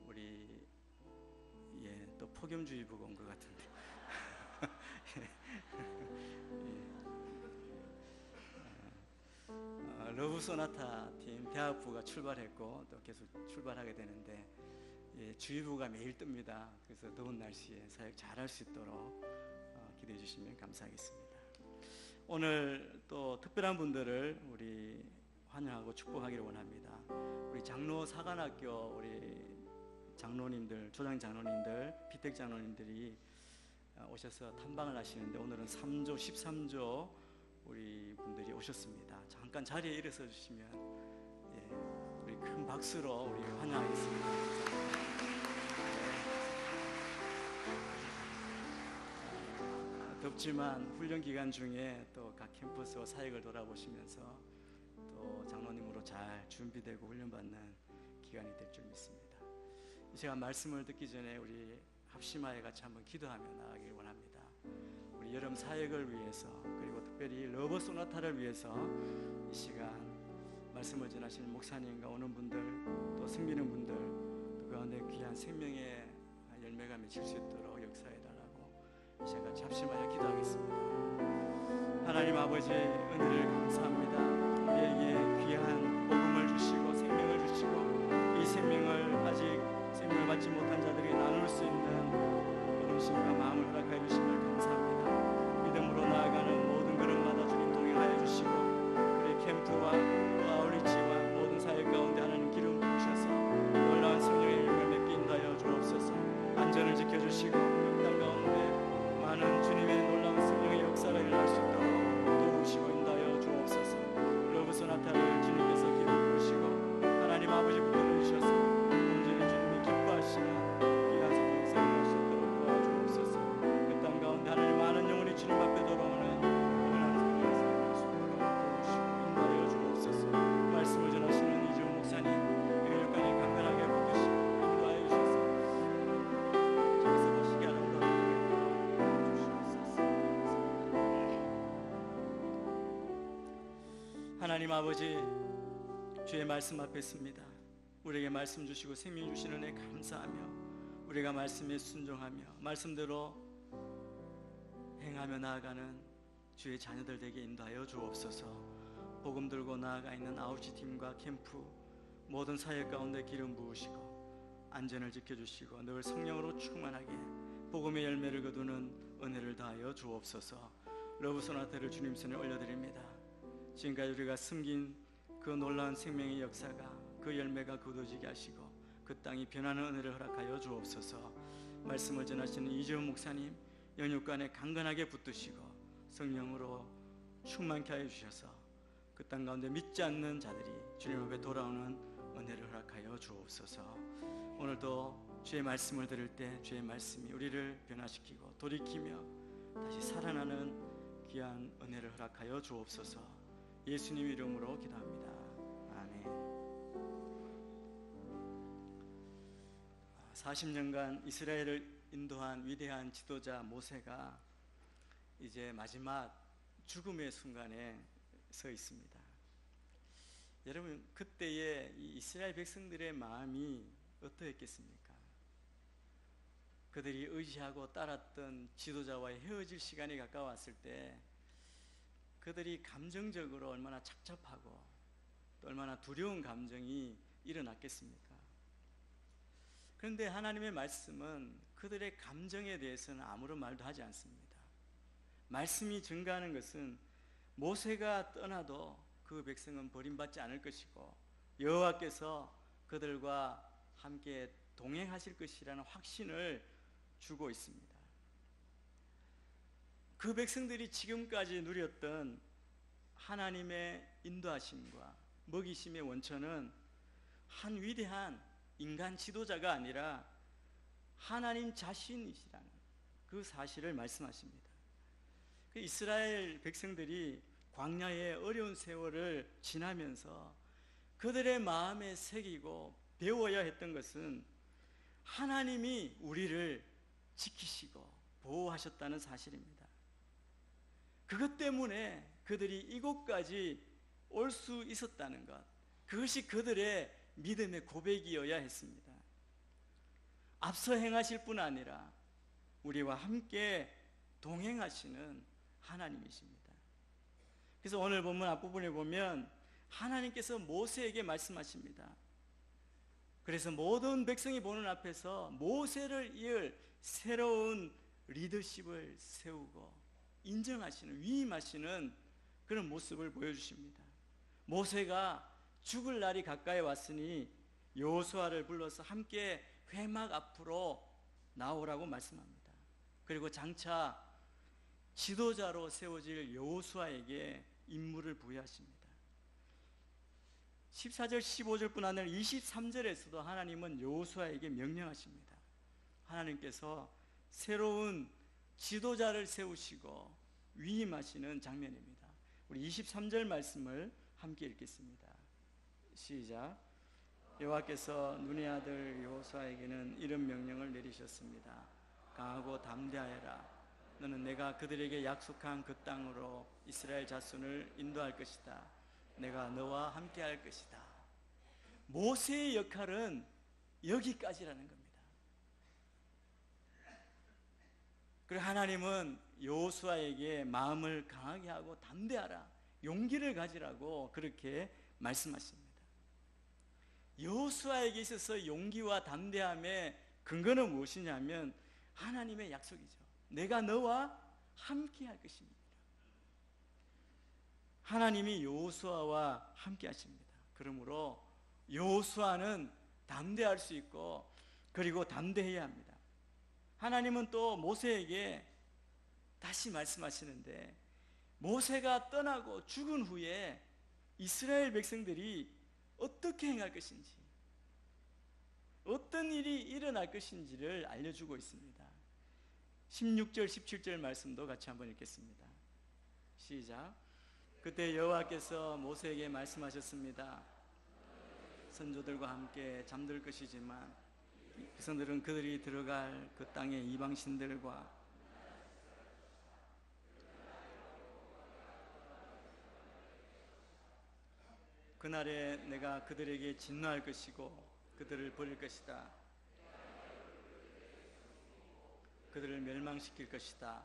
우리 또 폭염주의보가 온 것 같은데 러브 소나타 팀 대학부가 출발했고 또 계속 출발하게 되는데 주의보가 매일 뜹니다. 그래서 더운 날씨에 사역 잘할 수 있도록 기도해 주시면 감사하겠습니다. 오늘 또 특별한 분들을 우리 환영하고 축복하기를 원합니다. 우리 장로 사관학교 우리 장로님들, 조장 장로님들, 피택 장로님들이 오셔서 탐방을 하시는데 오늘은 3조, 13조 우리 분들이 오셨습니다. 잠깐 자리에 일어서 주시면 우리 큰 박수로 우리 환영하겠습니다. 덥지만 훈련 기간 중에 또 각 캠퍼스와 사역을 돌아보시면서 또 장로님으로 잘 준비되고 훈련받는 기간이 될 줄 믿습니다. 이 시간 말씀을 듣기 전에 우리 합심하여 같이 한번 기도하며 나아가길 원합니다. 우리 여름 사역을 위해서 그리고 특별히 러브 소나타를 위해서 이 시간 말씀을 전하시는 목사님과 오는 분들 또 섬기는 분들 또 그 가운데 귀한 생명의 열매가 맺힐 수 있도록 역사해달라고 이 시간 같이 합심하여 기도하겠습니다. 하나님 아버지 은혜를 감사합니다. 우리에게 귀한 복음을 주시고 생명을 주시고 이 생명을 아직 생명을 받지 못한 자들에게 나눌 수 있는 본심과 마음을 허락하여 주심을 감사합니다. 믿음으로 나아가는 모든 걸음마다 주님 동행하여 주시고 우리 캠프와 또 아울리치와 모든 사역 가운데 하나님 기름 부으셔서 놀라운 성령의 열매 맺게 인도하여 주옵소서. 안전을 지켜주시고 그 땅 가운데 많은 주님의 놀라운 성령의 역사를 일어날 수 있도록 도우시고 인도하여 주옵소서. 러브 소나타를 주님께서 기름 부으시고 하나님 아버지 불러주셔서 온전히 주님이 기뻐하시는 귀한 생명 살아갈 수 있도록 도와주옵소서. 그 땅 가운데 하나님 많은 영혼이 주님 앞에 돌아오는 그런 생명을 살아갈 수 있도록 도우시고 인도하여 주옵소서. 말씀을 전하시는 이재훈 목사님 영육간에 강건하게 붙드시고 인도하여 주셔서 저기서 보시기 아름다운 은혜가 주시옵소서. 하나님 아버지 주의 말씀 앞에 있습니다. 우리에게 말씀 주시고 생명 주시는 은혜 감사하며 우리가 말씀에 순종하며 말씀대로 행하며 나아가는 주의 자녀들 되게 인도하여 주옵소서. 복음 들고 나아가 있는 아우치 팀과 캠프 모든 사역 가운데 기름 부으시고 안전을 지켜주시고 늘 성령으로 충만하게 복음의 열매를 거두는 은혜를 다하여 주옵소서. 러브 소나타를 주님 손에 올려드립니다. 지금까지 우리가 숨긴 그 놀라운 생명의 역사가 그 열매가 거두어지게 하시고 그 땅이 변하는 은혜를 허락하여 주옵소서. 말씀을 전하시는 이재훈 목사님 영육간에 강건하게 붙드시고 성령으로 충만케 하여 주셔서 그 땅 가운데 믿지 않는 자들이 주님 앞에 돌아오는 은혜를 허락하여 주옵소서. 오늘도 주의 말씀을 들을 때 주의 말씀이 우리를 변화시키고 돌이키며 다시 살아나는 귀한 은혜를 허락하여 주옵소서. 예수님 이름으로 기도합니다. 아멘. 40년간 이스라엘을 인도한 위대한 지도자 모세가 이제 마지막 죽음의 순간에 서 있습니다. 여러분 그때의 이 이스라엘 백성들의 마음이 어떠했겠습니까? 그들이 의지하고 따랐던 지도자와의 헤어질 시간이 가까웠을 때 그들이 감정적으로 얼마나 착잡하고 또 얼마나 두려운 감정이 일어났겠습니까? 그런데 하나님의 말씀은 그들의 감정에 대해서는 아무런 말도 하지 않습니다. 말씀이 증가하는 것은 모세가 떠나도 그 백성은 버림받지 않을 것이고 여호와께서 그들과 함께 동행하실 것이라는 확신을 주고 있습니다. 그 백성들이 지금까지 누렸던 하나님의 인도하심과 먹이심의 원천은 한 위대한 인간 지도자가 아니라 하나님 자신이시라는 그 사실을 말씀하십니다. 그 이스라엘 백성들이 광야의 어려운 세월을 지나면서 그들의 마음에 새기고 배워야 했던 것은 하나님이 우리를 지키시고 보호하셨다는 사실입니다. 그것 때문에 그들이 이곳까지 올 수 있었다는 것, 그것이 그들의 믿음의 고백이어야 했습니다. 앞서 행하실 뿐 아니라 우리와 함께 동행하시는 하나님이십니다. 그래서 오늘 본문 앞부분에 보면 하나님께서 모세에게 말씀하십니다. 그래서 모든 백성이 보는 앞에서 모세를 이을 새로운 리더십을 세우고 인정하시는, 위임하시는 그런 모습을 보여주십니다. 모세가 죽을 날이 가까이 왔으니 여호수아를 불러서 함께 회막 앞으로 나오라고 말씀합니다. 그리고 장차 지도자로 세워질 여호수아에게 임무를 부여하십니다. 14절 15절뿐 아니라 23절에서도 하나님은 여호수아에게 명령하십니다. 하나님께서 새로운 지도자를 세우시고 위임하시는 장면입니다. 우리 23절 말씀을 함께 읽겠습니다. 시작. 여호와께서 눈의 아들 여호수아에게는 이런 명령을 내리셨습니다. 강하고 담대하여라. 너는 내가 그들에게 약속한 그 땅으로 이스라엘 자손을 인도할 것이다. 내가 너와 함께 할 것이다. 모세의 역할은 여기까지라는 겁니다. 그리고 하나님은 여호수아에게 마음을 강하게 하고 담대하라, 용기를 가지라고 그렇게 말씀하십니다. 여호수아에게 있어서 용기와 담대함의 근거는 무엇이냐면 하나님의 약속이죠. 내가 너와 함께 할 것입니다. 하나님이 여호수아와 함께 하십니다. 그러므로 여호수아는 담대할 수 있고 그리고 담대해야 합니다. 하나님은 또 모세에게 다시 말씀하시는데 모세가 떠나고 죽은 후에 이스라엘 백성들이 어떻게 행할 것인지, 어떤 일이 일어날 것인지를 알려주고 있습니다. 16절 17절 말씀도 같이 한번 읽겠습니다. 시작. 그때 여호와께서 모세에게 말씀하셨습니다. 선조들과 함께 잠들 것이지만 백성들은 그들이 들어갈 그 땅의 이방신들과 그날에 내가 그들에게 진노할 것이고 그들을 버릴 것이다. 그들을 멸망시킬 것이다.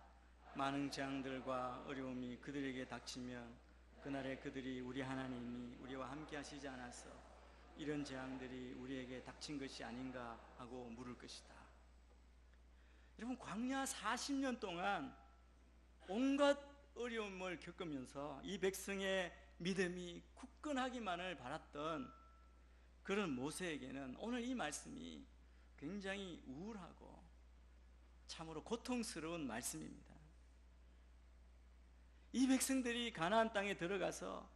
많은 재앙들과 어려움이 그들에게 닥치면 그날에 그들이 우리 하나님이 우리와 함께 하시지 않아서 이런 재앙들이 우리에게 닥친 것이 아닌가 하고 물을 것이다. 여러분, 광야 40년 동안 온갖 어려움을 겪으면서 이 백성의 믿음이 굳건하기만을 바랐던 그런 모세에게는 오늘 이 말씀이 굉장히 우울하고 참으로 고통스러운 말씀입니다. 이 백성들이 가나안 땅에 들어가서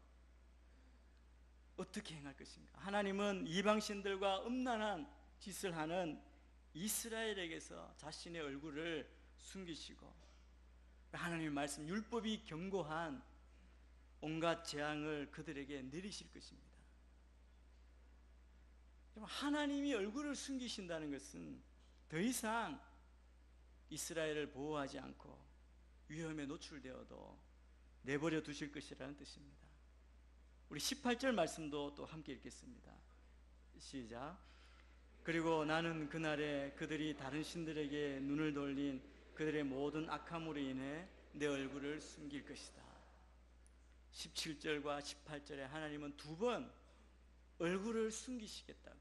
어떻게 행할 것인가? 하나님은 이방신들과 음란한 짓을 하는 이스라엘에게서 자신의 얼굴을 숨기시고 하나님의 말씀, 율법이 경고한 온갖 재앙을 그들에게 내리실 것입니다. 하나님이 얼굴을 숨기신다는 것은 더 이상 이스라엘을 보호하지 않고 위험에 노출되어도 내버려 두실 것이라는 뜻입니다. 우리 18절 말씀도 또 함께 읽겠습니다. 시작. 그리고 나는 그날에 그들이 다른 신들에게 눈을 돌린 그들의 모든 악함으로 인해 내 얼굴을 숨길 것이다. 17절과 18절에 하나님은 두 번 얼굴을 숨기시겠다고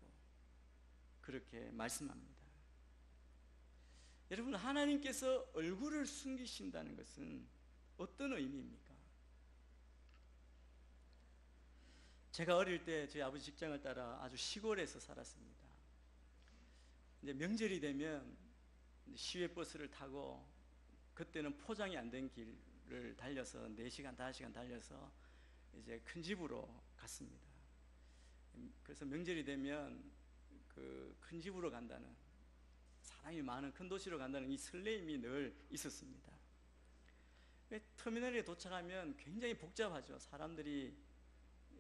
그렇게 말씀합니다. 여러분, 하나님께서 얼굴을 숨기신다는 것은 어떤 의미입니까? 제가 어릴 때 저희 아버지 직장을 따라 아주 시골에서 살았습니다. 이제 명절이 되면 시외버스를 타고 그때는 포장이 안 된 길을 달려서 4시간, 5시간 달려서 이제 큰 집으로 갔습니다. 그래서 명절이 되면 그 큰 집으로 간다는, 사람이 많은 큰 도시로 간다는 이 설레임이 늘 있었습니다. 터미널에 도착하면 굉장히 복잡하죠. 사람들이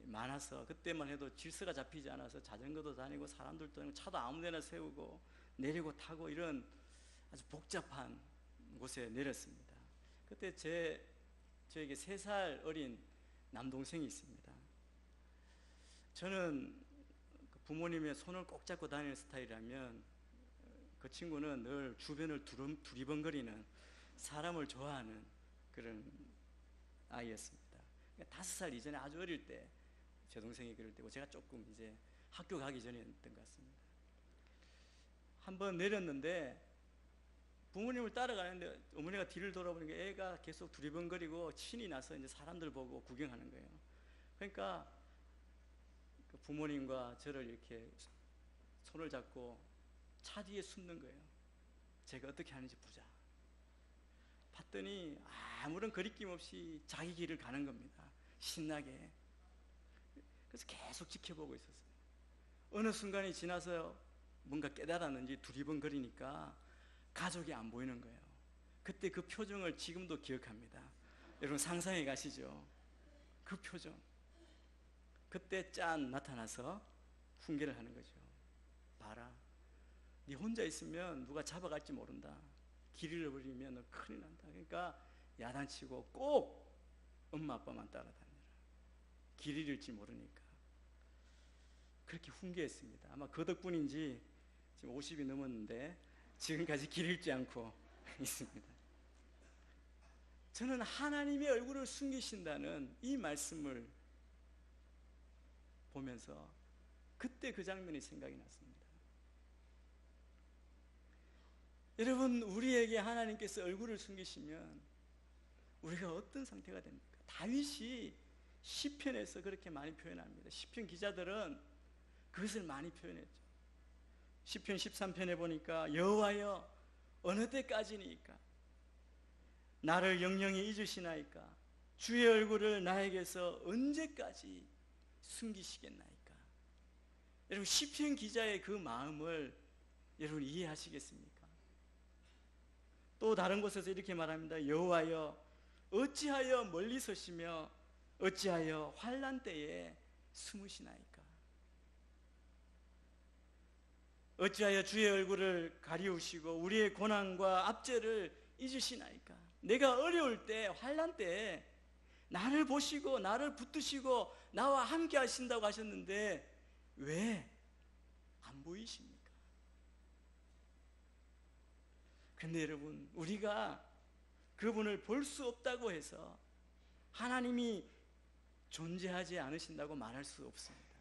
많아서 그때만 해도 질서가 잡히지 않아서 자전거도 다니고 사람들도 다니고 차도 아무데나 세우고 내리고 타고 이런 아주 복잡한 곳에 내렸습니다. 그때 저에게 3살 어린 남동생이 있습니다. 저는 그 부모님의 손을 꼭 잡고 다니는 스타일이라면 그 친구는 늘 주변을 두리번거리는 사람을 좋아하는 그런 아이였습니다. 5살 이전에 아주 어릴 때 제 동생이 그럴 때고 제가 조금 이제 학교 가기 전이었던 것 같습니다. 한번 내렸는데 부모님을 따라가는데 어머니가 뒤를 돌아보니까 애가 계속 두리번거리고 신이 나서 이제 사람들 보고 구경하는 거예요. 그러니까 그 부모님과 저를 이렇게 손을 잡고 차 뒤에 숨는 거예요. 제가 어떻게 하는지 보자. 봤더니 아무런 거리낌 없이 자기 길을 가는 겁니다. 신나게. 그래서 계속 지켜보고 있었어요. 어느 순간이 지나서 뭔가 깨달았는지 두리번거리니까 가족이 안 보이는 거예요. 그때 그 표정을 지금도 기억합니다. 여러분 상상해 가시죠? 그 표정. 그때 짠 나타나서 훈계를 하는 거죠. 봐라, 네 혼자 있으면 누가 잡아갈지 모른다. 길 잃어버리면 너 큰일 난다. 그러니까 야단치고 꼭 엄마 아빠만 따라다녀라. 길 잃을지 모르니까. 그렇게 훈계했습니다. 아마 그 덕분인지 지금 50이 넘었는데 지금까지 길 잃지 않고 있습니다. 저는 하나님의 얼굴을 숨기신다는 이 말씀을 보면서 그때 그 장면이 생각이 났습니다. 여러분, 우리에게 하나님께서 얼굴을 숨기시면 우리가 어떤 상태가 됩니까? 다윗이 시편에서 그렇게 많이 표현합니다. 시편 기자들은 그것을 많이 표현했죠. 시편 13편에 보니까 여호와여 어느 때까지니까 나를 영영히 잊으시나이까 주의 얼굴을 나에게서 언제까지 숨기시겠나이까. 여러분, 시편 기자의 그 마음을 여러분 이해하시겠습니까? 또 다른 곳에서 이렇게 말합니다. 여호와여 어찌하여 멀리 서시며 어찌하여 환난 때에 숨으시나이까. 어찌하여 주의 얼굴을 가리우시고 우리의 고난과 압제를 잊으시나이까. 내가 어려울 때, 환난 때에 나를 보시고 나를 붙드시고 나와 함께 하신다고 하셨는데 왜 안 보이십니까? 근데 여러분, 우리가 그분을 볼 수 없다고 해서 하나님이 존재하지 않으신다고 말할 수 없습니다.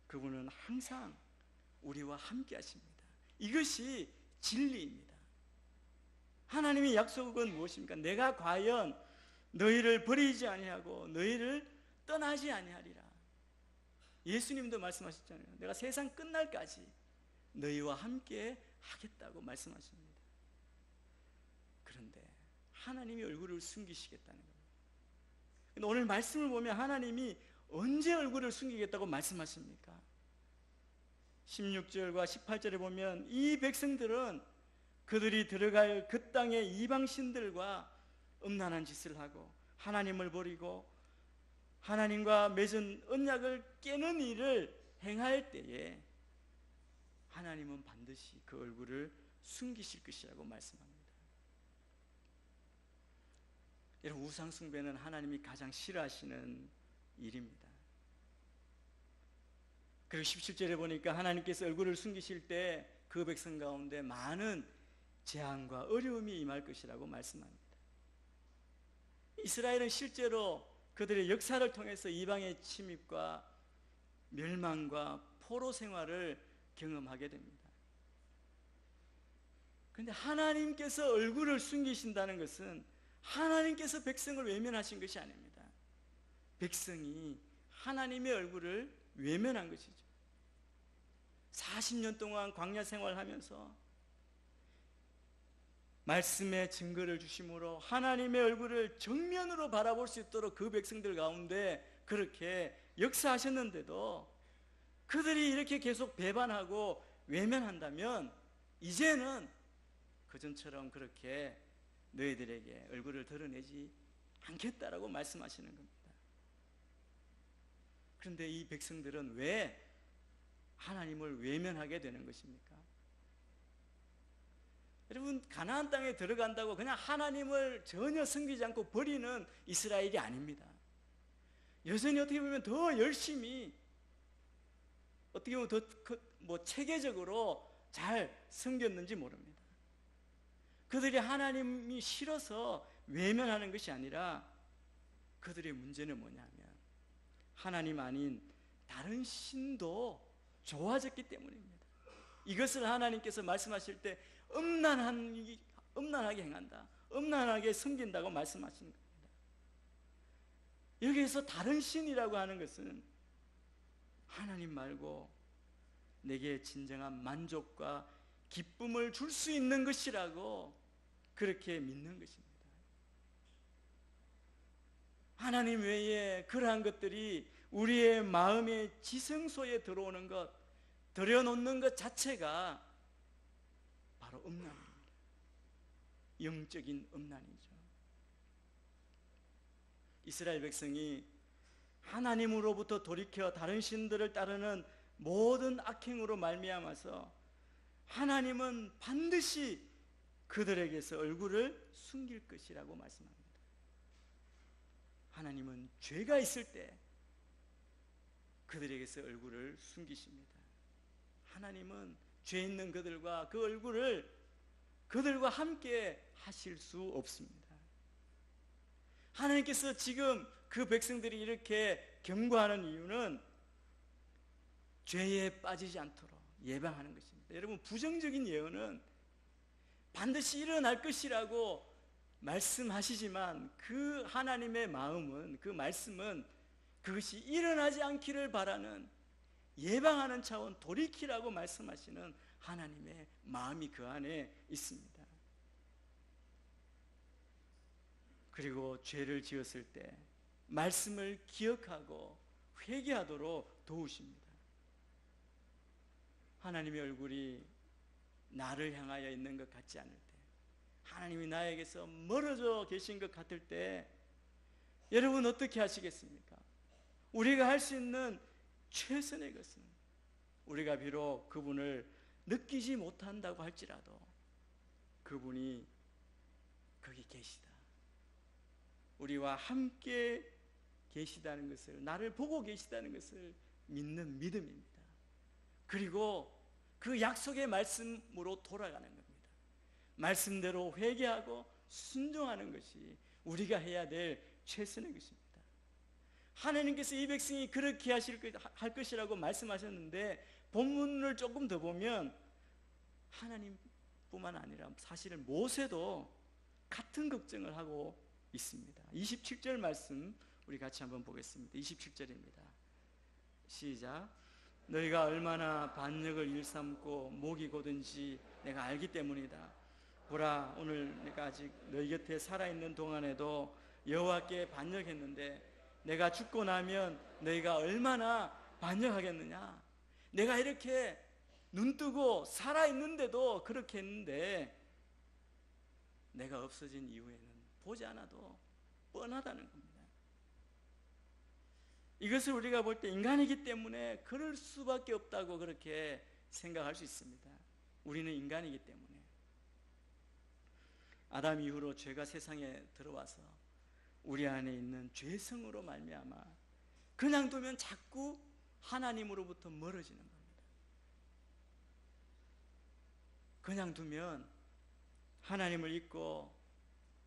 그분은 항상 우리와 함께 하십니다. 이것이 진리입니다. 하나님의 약속은 무엇입니까? 내가 과연 너희를 버리지 아니하고 너희를 떠나지 아니하리라. 예수님도 말씀하셨잖아요. 내가 세상 끝날까지 너희와 함께 하겠다고 말씀하십니다. 그런데 하나님이 얼굴을 숨기시겠다는 겁니다. 근데 오늘 말씀을 보면 하나님이 언제 얼굴을 숨기겠다고 말씀하십니까? 16절과 18절에 보면 이 백성들은 그들이 들어갈 그 땅의 이방신들과 음란한 짓을 하고 하나님을 버리고 하나님과 맺은 언약을 깨는 일을 행할 때에 하나님은 반드시 그 얼굴을 숨기실 것이라고 말씀합니다. 여러분, 우상 숭배는 하나님이 가장 싫어하시는 일입니다. 그리고 17절에 보니까 하나님께서 얼굴을 숨기실 때 그 백성 가운데 많은 재앙과 어려움이 임할 것이라고 말씀합니다. 이스라엘은 실제로 그들의 역사를 통해서 이방의 침입과 멸망과 포로 생활을 경험하게 됩니다. 그런데 하나님께서 얼굴을 숨기신다는 것은 하나님께서 백성을 외면하신 것이 아닙니다. 백성이 하나님의 얼굴을 외면한 것이죠. 40년 동안 광야 생활하면서 말씀의 증거를 주심으로 하나님의 얼굴을 정면으로 바라볼 수 있도록 그 백성들 가운데 그렇게 역사하셨는데도 그들이 이렇게 계속 배반하고 외면한다면 이제는 그전처럼 그렇게 너희들에게 얼굴을 드러내지 않겠다라고 말씀하시는 겁니다. 그런데 이 백성들은 왜 하나님을 외면하게 되는 것입니까? 여러분, 가나안 땅에 들어간다고 그냥 하나님을 전혀 섬기지 않고 버리는 이스라엘이 아닙니다. 여전히 어떻게 보면 더 열심히, 어떻게 보면 더 체계적으로 잘 섬겼는지 모릅니다. 그들이 하나님이 싫어서 외면하는 것이 아니라 그들의 문제는 뭐냐면 하나님 아닌 다른 신도 좋아졌기 때문입니다. 이것을 하나님께서 말씀하실 때 음란하게 행한다, 음란하게 섬긴다고 말씀하시는 겁니다. 여기에서 다른 신이라고 하는 것은 하나님 말고 내게 진정한 만족과 기쁨을 줄 수 있는 것이라고 그렇게 믿는 것입니다. 하나님 외에 그러한 것들이 우리의 마음의 지성소에 들어오는 것, 들여놓는 것 자체가 바로 음란입니다. 영적인 음란이죠. 이스라엘 백성이 하나님으로부터 돌이켜 다른 신들을 따르는 모든 악행으로 말미암아서 하나님은 반드시 그들에게서 얼굴을 숨길 것이라고 말씀합니다. 하나님은 죄가 있을 때 그들에게서 얼굴을 숨기십니다. 하나님은 죄 있는 그들과 그 얼굴을 그들과 함께 하실 수 없습니다. 하나님께서 지금 그 백성들이 이렇게 경고하는 이유는 죄에 빠지지 않도록 예방하는 것입니다. 여러분, 부정적인 예언은 반드시 일어날 것이라고 말씀하시지만 그 하나님의 마음은, 그 말씀은 그것이 일어나지 않기를 바라는, 예방하는 차원, 돌이키라고 말씀하시는 하나님의 마음이 그 안에 있습니다. 그리고 죄를 지었을 때 말씀을 기억하고 회개하도록 도우십니다. 하나님의 얼굴이 나를 향하여 있는 것 같지 않을 때, 하나님이 나에게서 멀어져 계신 것 같을 때 여러분 어떻게 하시겠습니까? 우리가 할 수 있는 최선의 것은, 우리가 비록 그분을 느끼지 못한다고 할지라도 그분이 거기 계시다, 우리와 함께 계시다는 것을, 나를 보고 계시다는 것을 믿는 믿음입니다. 그리고 그 약속의 말씀으로 돌아가는 겁니다. 말씀대로 회개하고 순종하는 것이 우리가 해야 될 최선의 것입니다. 하나님께서 이 백성이 그렇게 할 것이라고 말씀하셨는데, 본문을 조금 더 보면 하나님뿐만 아니라 사실은 모세도 같은 걱정을 하고 있습니다. 27절 말씀 우리 같이 한번 보겠습니다. 27절입니다. 시작. 너희가 얼마나 반역을 일삼고 목이 고든지 내가 알기 때문이다. 보라, 오늘 내가 아직 너희 곁에 살아있는 동안에도 여호와께 반역했는데 내가 죽고 나면 너희가 얼마나 반역하겠느냐. 내가 이렇게 눈뜨고 살아있는데도 그렇게 했는데 내가 없어진 이후에는 보지 않아도 뻔하다는 겁니다. 이것을 우리가 볼 때 인간이기 때문에 그럴 수밖에 없다고 그렇게 생각할 수 있습니다. 우리는 인간이기 때문에. 아담 이후로 죄가 세상에 들어와서 우리 안에 있는 죄성으로 말미암아 그냥 두면 자꾸 하나님으로부터 멀어지는 겁니다. 그냥 두면 하나님을 잊고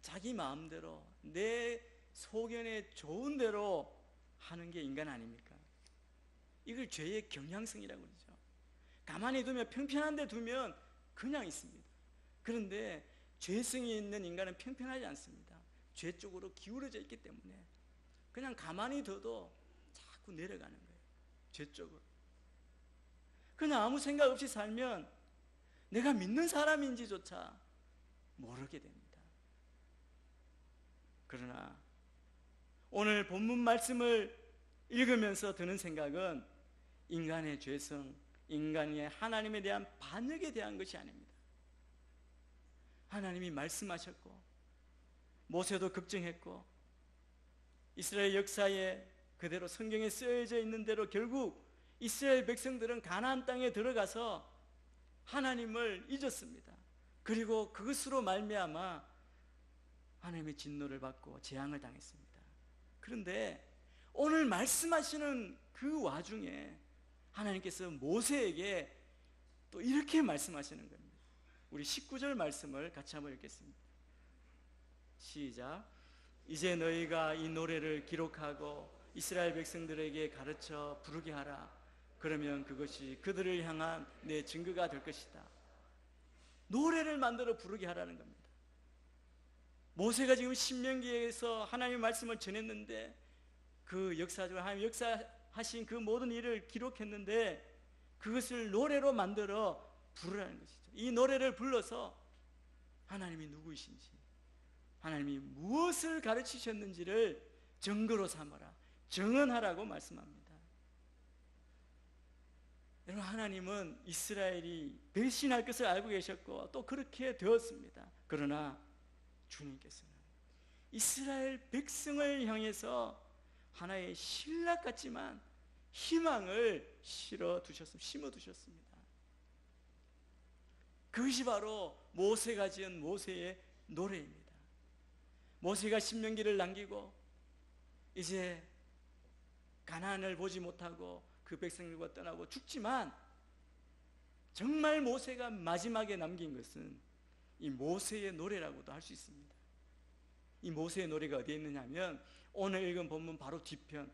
자기 마음대로 내 소견에 좋은 대로 하는 게 인간 아닙니까? 이걸 죄의 경향성이라고 그러죠. 가만히 두면, 평평한 데 두면 그냥 있습니다. 그런데 죄성이 있는 인간은 평평하지 않습니다. 죄 쪽으로 기울어져 있기 때문에 그냥 가만히 둬도 자꾸 내려가는 거예요. 죄 쪽으로. 그냥 아무 생각 없이 살면 내가 믿는 사람인지조차 모르게 됩니다. 그러나 오늘 본문 말씀을 읽으면서 드는 생각은 인간의 죄성, 인간의 하나님에 대한 반역에 대한 것이 아닙니다. 하나님이 말씀하셨고 모세도 걱정했고 이스라엘 역사에 그대로 성경에 쓰여져 있는 대로 결국 이스라엘 백성들은 가나안 땅에 들어가서 하나님을 잊었습니다. 그리고 그것으로 말미암아 하나님의 진노를 받고 재앙을 당했습니다. 그런데 오늘 말씀하시는 그 와중에 하나님께서 모세에게 또 이렇게 말씀하시는 겁니다. 우리 19절 말씀을 같이 한번 읽겠습니다. 시작. 이제 너희가 이 노래를 기록하고 이스라엘 백성들에게 가르쳐 부르게 하라. 그러면 그것이 그들을 향한 내 증거가 될 것이다. 노래를 만들어 부르게 하라는 겁니다. 모세가 지금 신명기에서 하나님의 말씀을 전했는데 그 역사적으로 하나님 역사하신 그 모든 일을 기록했는데 그것을 노래로 만들어 부르라는 것이죠. 이 노래를 불러서 하나님이 누구이신지, 하나님이 무엇을 가르치셨는지를 증거로 삼아라, 증언하라고 말씀합니다. 여러분, 하나님은 이스라엘이 배신할 것을 알고 계셨고 또 그렇게 되었습니다. 그러나 주님께서는 이스라엘 백성을 향해서 하나의 신락 같지만 희망을 심어 두셨습니다. 그것이 바로 모세가 지은 모세의 노래입니다. 모세가 신명기를 남기고 이제 가나안을 보지 못하고 그 백성들과 떠나고 죽지만 정말 모세가 마지막에 남긴 것은 이 모세의 노래라고도 할 수 있습니다. 이 모세의 노래가 어디에 있느냐 하면 오늘 읽은 본문 바로 뒤편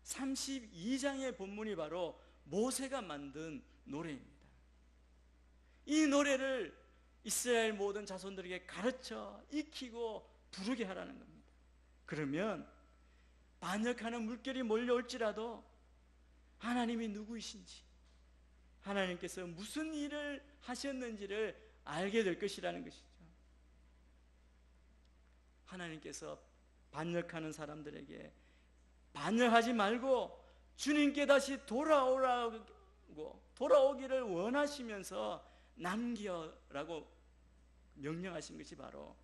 32장의 본문이 바로 모세가 만든 노래입니다. 이 노래를 이스라엘 모든 자손들에게 가르쳐 익히고 부르게 하라는 겁니다. 그러면 반역하는 물결이 몰려올지라도 하나님이 누구이신지, 하나님께서 무슨 일을 하셨는지를 알게 될 것이라는 것이죠. 하나님께서 반역하는 사람들에게 반역하지 말고 주님께 다시 돌아오기를 원하시면서 남겨라고 명령하신 것이 바로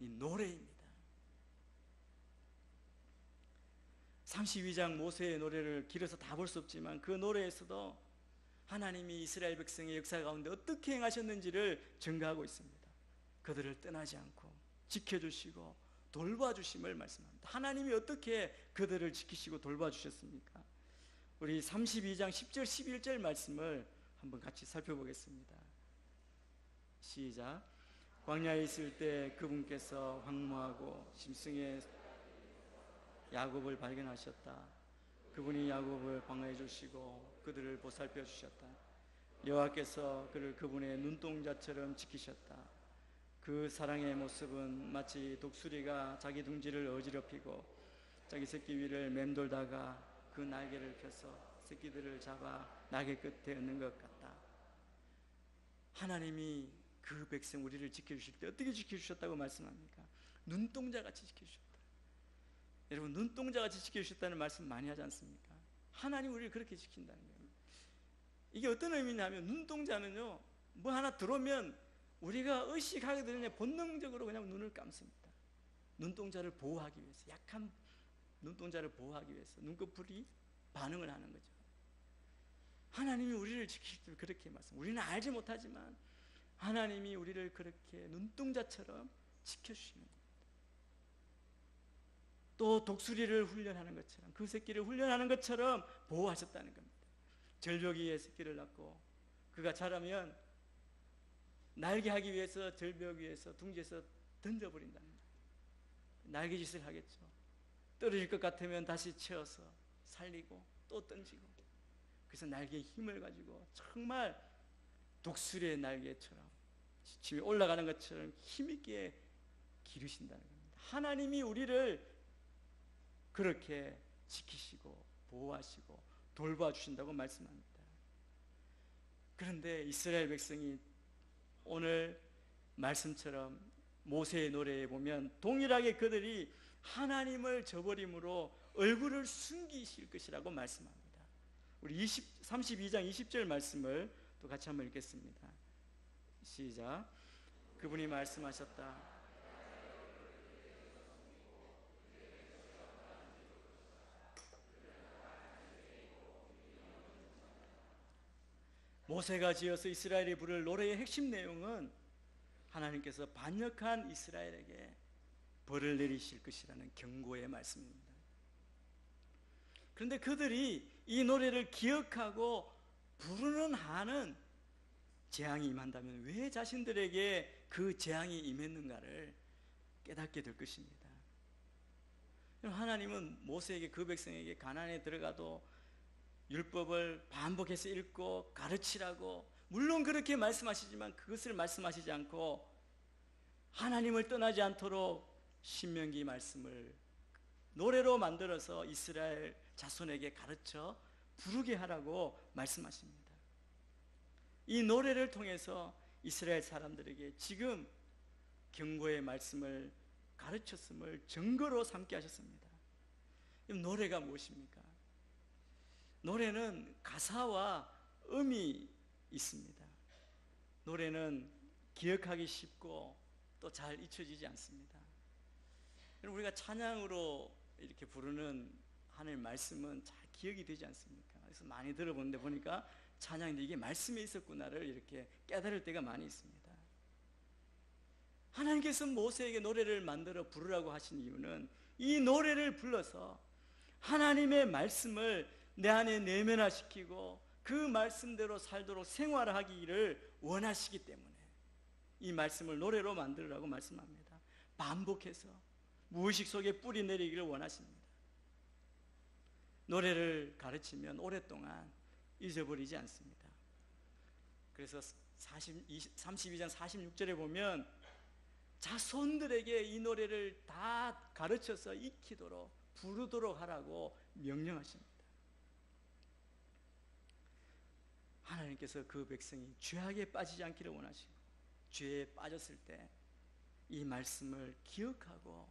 이 노래입니다. 32장 모세의 노래를 길어서 다 볼 수 없지만 그 노래에서도 하나님이 이스라엘 백성의 역사 가운데 어떻게 행하셨는지를 증거하고 있습니다. 그들을 떠나지 않고 지켜주시고 돌봐주심을 말씀합니다. 하나님이 어떻게 그들을 지키시고 돌봐주셨습니까? 우리 32장 10절 11절 말씀을 한번 같이 살펴보겠습니다. 시작. 광야에 있을 때 그분께서 황무하고 심승의 야곱을 발견하셨다. 그분이 야곱을 방어해 주시고 그들을 보살펴 주셨다. 여호와께서 그를 그분의 눈동자처럼 지키셨다. 그 사랑의 모습은 마치 독수리가 자기 둥지를 어지럽히고 자기 새끼 위를 맴돌다가 그 날개를 펴서 새끼들을 잡아 날개 끝에 얹는 것 같다. 하나님이 그 백성 우리를 지켜주실 때 어떻게 지켜주셨다고 말씀합니까? 눈동자같이 지켜주셨다. 여러분, 눈동자같이 지켜주셨다는 말씀 많이 하지 않습니까? 하나님 우리를 그렇게 지킨다는 거예요. 이게 어떤 의미냐면 눈동자는요, 뭐 하나 들어오면 우리가 의식하게 되느냐 본능적으로 그냥 눈을 감습니다. 눈동자를 보호하기 위해서, 약한 눈동자를 보호하기 위해서 눈꺼풀이 반응을 하는 거죠. 하나님이 우리를 지키실 때 그렇게 말씀. 우리는 알지 못하지만 하나님이 우리를 그렇게 눈동자처럼 지켜주시는 겁니다. 또 독수리를 훈련하는 것처럼, 그 새끼를 훈련하는 것처럼 보호하셨다는 겁니다. 절벽 위에 새끼를 낳고 그가 자라면 날개하기 위해서 절벽 위에서 둥지에서 던져버린다는 거예요. 날개짓을 하겠죠. 떨어질 것 같으면 다시 채워서 살리고 또 던지고, 그래서 날개에 힘을 가지고 정말 독수리의 날개처럼 집에 올라가는 것처럼 힘있게 기르신다는 겁니다. 하나님이 우리를 그렇게 지키시고 보호하시고 돌봐주신다고 말씀합니다. 그런데 이스라엘 백성이 오늘 말씀처럼 모세의 노래에 보면 동일하게 그들이 하나님을 저버림으로 얼굴을 숨기실 것이라고 말씀합니다. 우리 32장 20절 말씀을 또 같이 한번 읽겠습니다. 시작. 그분이 말씀하셨다. 모세가 지어서 이스라엘이 부를 노래의 핵심 내용은 하나님께서 반역한 이스라엘에게 벌을 내리실 것이라는 경고의 말씀입니다. 그런데 그들이 이 노래를 기억하고 부르는 한은 재앙이 임한다면 왜 자신들에게 그 재앙이 임했는가를 깨닫게 될 것입니다. 하나님은 모세에게, 그 백성에게 가나안에 들어가도 율법을 반복해서 읽고 가르치라고, 물론 그렇게 말씀하시지만 그것을 말씀하시지 않고 하나님을 떠나지 않도록 신명기 말씀을 노래로 만들어서 이스라엘 자손에게 가르쳐 부르게 하라고 말씀하십니다. 이 노래를 통해서 이스라엘 사람들에게 지금 경고의 말씀을 가르쳤음을 증거로 삼게 하셨습니다. 노래가 무엇입니까? 노래는 가사와 음이 있습니다. 노래는 기억하기 쉽고 또 잘 잊혀지지 않습니다. 우리가 찬양으로 이렇게 부르는 하나님의 말씀은 잘 기억이 되지 않습니까? 그래서 많이 들어보는데 보니까 찬양인데 이게 말씀에 있었구나를 이렇게 깨달을 때가 많이 있습니다. 하나님께서 모세에게 노래를 만들어 부르라고 하신 이유는 이 노래를 불러서 하나님의 말씀을 내 안에 내면화시키고 그 말씀대로 살도록 생활하기를 원하시기 때문에 이 말씀을 노래로 만들으라고 말씀합니다. 반복해서 무의식 속에 뿌리 내리기를 원하십니다. 노래를 가르치면 오랫동안 잊어버리지 않습니다. 그래서 32장 46절에 보면 자손들에게 이 노래를 다 가르쳐서 익히도록 부르도록 하라고 명령하십니다. 하나님께서 그 백성이 죄악에 빠지지 않기를 원하시고 죄에 빠졌을 때 이 말씀을 기억하고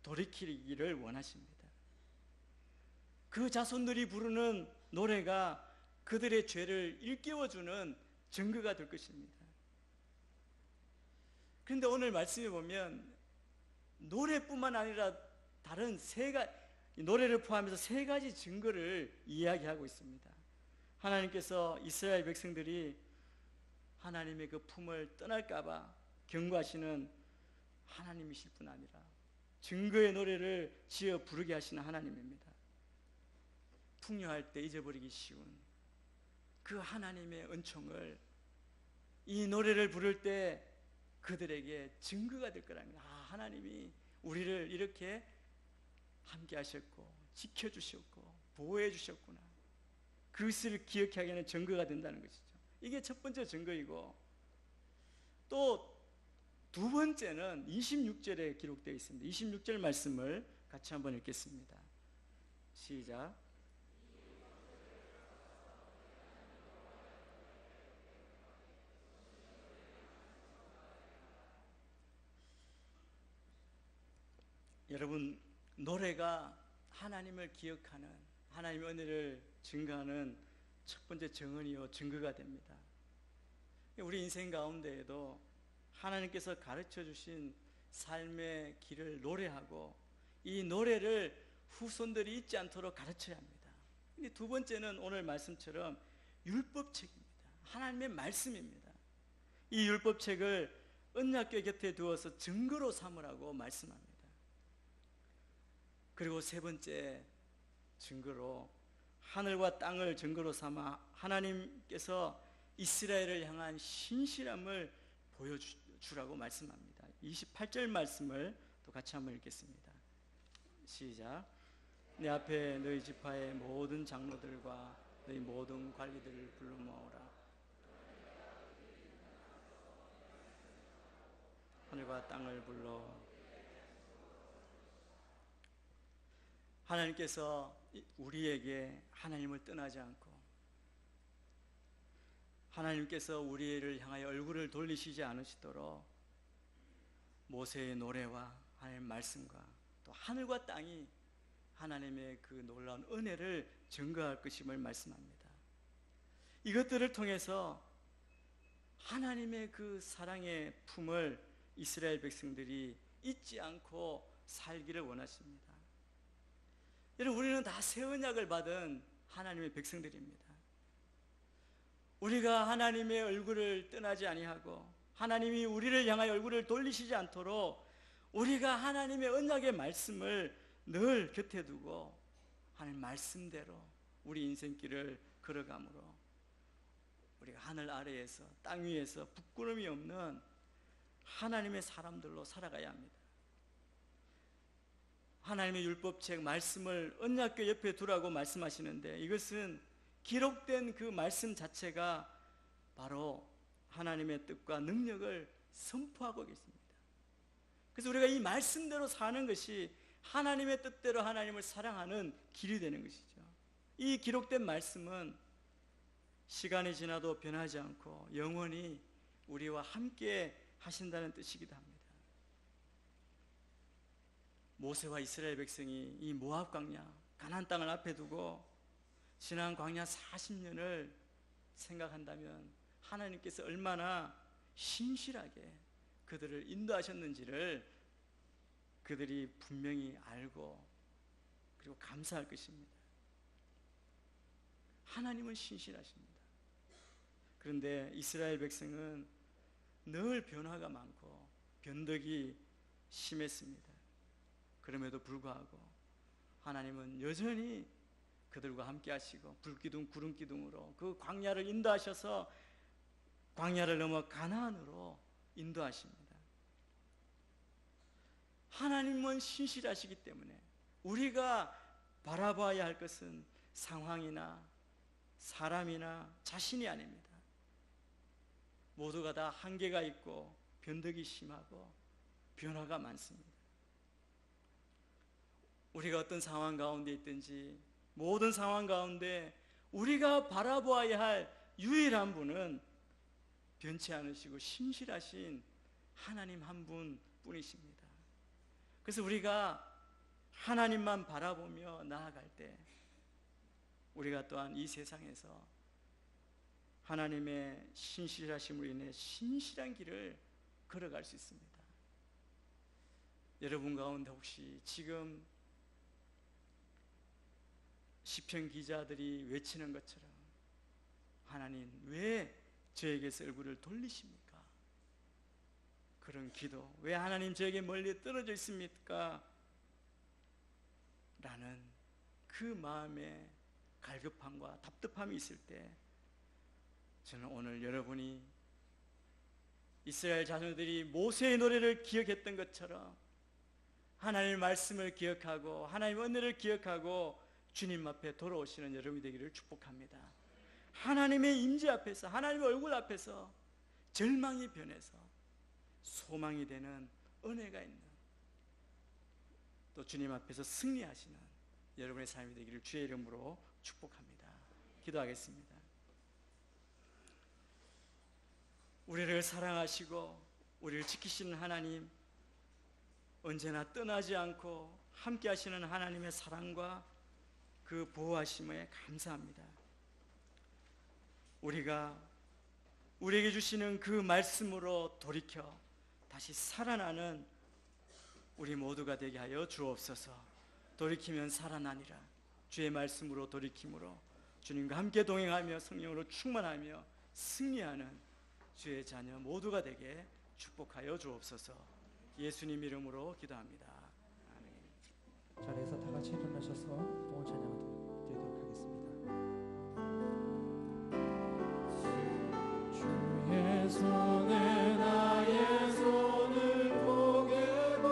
돌이키기를 원하십니다. 그 자손들이 부르는 노래가 그들의 죄를 일깨워주는 증거가 될 것입니다. 그런데 오늘 말씀에 보면 노래뿐만 아니라 다른 노래를 포함해서 세 가지 증거를 이야기하고 있습니다. 하나님께서 이스라엘 백성들이 하나님의 그 품을 떠날까봐 경고하시는 하나님이실 뿐 아니라 증거의 노래를 지어 부르게 하시는 하나님입니다. 풍요할 때 잊어버리기 쉬운 그 하나님의 은총을 이 노래를 부를 때 그들에게 증거가 될 거랍니다. 하나님이 우리를 이렇게 함께 하셨고 지켜주셨고 보호해 주셨구나. 그것을 기억하게 하는 증거가 된다는 것이죠. 이게 첫 번째 증거이고, 또 두 번째는 26절에 기록되어 있습니다. 26절 말씀을 같이 한번 읽겠습니다. 시작. 여러분, 노래가 하나님을 기억하는, 하나님의 은혜를 증거하는 첫 번째 증언이요 증거가 됩니다. 우리 인생 가운데에도 하나님께서 가르쳐 주신 삶의 길을 노래하고 이 노래를 후손들이 잊지 않도록 가르쳐야 합니다. 근데 두 번째는 오늘 말씀처럼 율법책입니다. 하나님의 말씀입니다. 이 율법책을 언약궤 곁에 두어서 증거로 삼으라고 말씀합니다. 그리고 세 번째 증거로 하늘과 땅을 증거로 삼아 하나님께서 이스라엘을 향한 신실함을 보여주라고 말씀합니다. 28절 말씀을 또 같이 한번 읽겠습니다. 시작. 내 앞에 너희 지파의 모든 장로들과 너희 모든 관리들을 불러 모으라. 하늘과 땅을 불러. 하나님께서 우리에게 하나님을 떠나지 않고 하나님께서 우리를 향하여 얼굴을 돌리시지 않으시도록 모세의 노래와 하나님의 말씀과 또 하늘과 땅이 하나님의 그 놀라운 은혜를 증거할 것임을 말씀합니다. 이것들을 통해서 하나님의 그 사랑의 품을 이스라엘 백성들이 잊지 않고 살기를 원하십니다. 여러분, 우리는 다 새 언약을 받은 하나님의 백성들입니다. 우리가 하나님의 얼굴을 떠나지 아니하고 하나님이 우리를 향하여 얼굴을 돌리시지 않도록 우리가 하나님의 언약의 말씀을 늘 곁에 두고 하나님 말씀대로 우리 인생길을 걸어가므로 우리가 하늘 아래에서 땅 위에서 부끄러움이 없는 하나님의 사람들로 살아가야 합니다. 하나님의 율법책 말씀을 언약궤 옆에 두라고 말씀하시는데, 이것은 기록된 그 말씀 자체가 바로 하나님의 뜻과 능력을 선포하고 계십니다. 그래서 우리가 이 말씀대로 사는 것이 하나님의 뜻대로 하나님을 사랑하는 길이 되는 것이죠. 이 기록된 말씀은 시간이 지나도 변하지 않고 영원히 우리와 함께 하신다는 뜻이기도 합니다. 모세와 이스라엘 백성이 이 모압 광야 가나안 땅을 앞에 두고 지난 광야 40년을 생각한다면 하나님께서 얼마나 신실하게 그들을 인도하셨는지를 그들이 분명히 알고 그리고 감사할 것입니다. 하나님은 신실하십니다. 그런데 이스라엘 백성은 늘 변화가 많고 변덕이 심했습니다. 그럼에도 불구하고 하나님은 여전히 그들과 함께 하시고 불기둥 구름기둥으로 그 광야를 인도하셔서 광야를 넘어 가나안으로 인도하십니다. 하나님은 신실하시기 때문에 우리가 바라봐야 할 것은 상황이나 사람이나 자신이 아닙니다. 모두가 다 한계가 있고 변덕이 심하고 변화가 많습니다. 우리가 어떤 상황 가운데 있든지 모든 상황 가운데 우리가 바라보아야 할 유일한 분은 변치 않으시고 신실하신 하나님 한 분뿐이십니다. 그래서 우리가 하나님만 바라보며 나아갈 때 우리가 또한 이 세상에서 하나님의 신실하심으로 인해 신실한 길을 걸어갈 수 있습니다. 여러분 가운데 혹시 지금 시편 기자들이 외치는 것처럼 하나님 왜 저에게서 얼굴을 돌리십니까? 그런 기도, 왜 하나님 저에게 멀리 떨어져 있습니까? 라는 그 마음에 갈급함과 답답함이 있을 때 저는 오늘 여러분이 이스라엘 자손들이 모세의 노래를 기억했던 것처럼 하나님의 말씀을 기억하고 하나님의 은혜를 기억하고 주님 앞에 돌아오시는 여러분이 되기를 축복합니다. 하나님의 임재 앞에서 하나님의 얼굴 앞에서 절망이 변해서 소망이 되는 은혜가 있는 또 주님 앞에서 승리하시는 여러분의 삶이 되기를 주의 이름으로 축복합니다. 기도하겠습니다. 우리를 사랑하시고 우리를 지키시는 하나님, 언제나 떠나지 않고 함께 하시는 하나님의 사랑과 그 보호하심에 감사합니다. 우리가 우리에게 주시는 그 말씀으로 돌이켜 다시 살아나는 우리 모두가 되게 하여 주옵소서. 돌이키면 살아나니라. 주의 말씀으로 돌이킴으로 주님과 함께 동행하며 성령으로 충만하며 승리하는 주의 자녀 모두가 되게 축복하여 주옵소서. 예수님 이름으로 기도합니다. 아멘. 자리에서 다 같이 일어나셔서 봉헌 찬양을 드리도록 하겠습니다. 주의 손에 나의 손을 포개고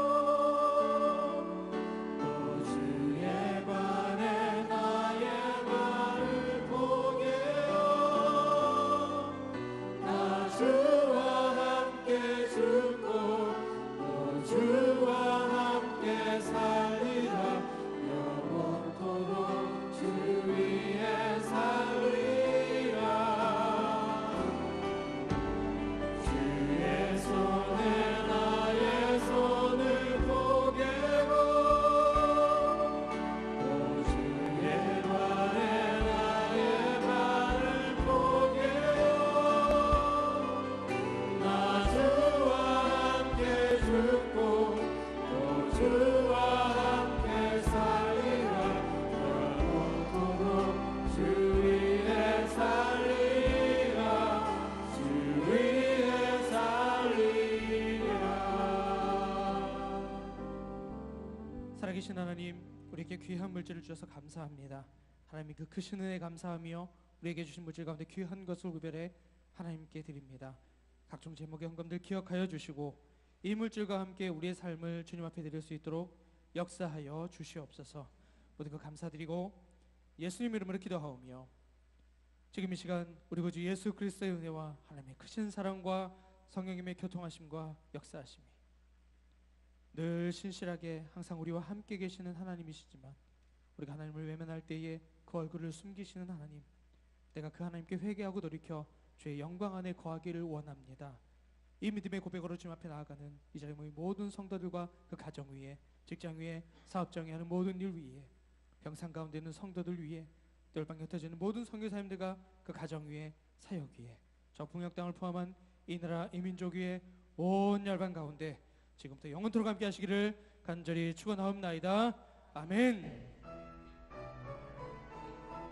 또 주의 발에 나의 발을 포개어 나 주와 함께 죽고 또 주와 함께 살리라. 영원토록 주 위에 살리라. 주의 손에 나의 손을 포개고 또 주의 발에 나의 발을 포개어 나 주와 함께 죽고 또 주와 함께 우리에게 귀한 물질을 주셔서 감사합니다. 하나님 그 크신 은혜에 감사하며 우리에게 주신 물질 가운데 귀한 것을 구별해 하나님께 드립니다. 각종 제목의 헌금들 기억하여 주시고 이 물질과 함께 우리의 삶을 주님 앞에 드릴 수 있도록 역사하여 주시옵소서. 모든 것 감사드리고 예수님 이름으로 기도하오며 지금 이 시간 우리 구주 예수 그리스도의 은혜와 하나님의 크신 사랑과 성령님의 교통하심과 역사하심이 늘 신실하게 항상 우리와 함께 계시는 하나님이시지만 우리가 하나님을 외면할 때에 그 얼굴을 숨기시는 하나님, 내가 그 하나님께 회개하고 돌이켜 주의 영광 안에 거하기를 원합니다. 이 믿음의 고백으로 주님 앞에 나아가는 이 자리에 모인 모든 성도들과 그 가정 위에, 직장 위에, 사업장에 하는 모든 일 위에, 병상 가운데 있는 성도들 위에, 열방 흩어지는 모든 선교사님들과 그 가정 위에, 사역 위에, 저 북녘 땅을 포함한 이 나라 이 민족 위에 온 열방 가운데 지금부터 영원토록 함께 하시기를 간절히 축원하옵나이다. 아멘.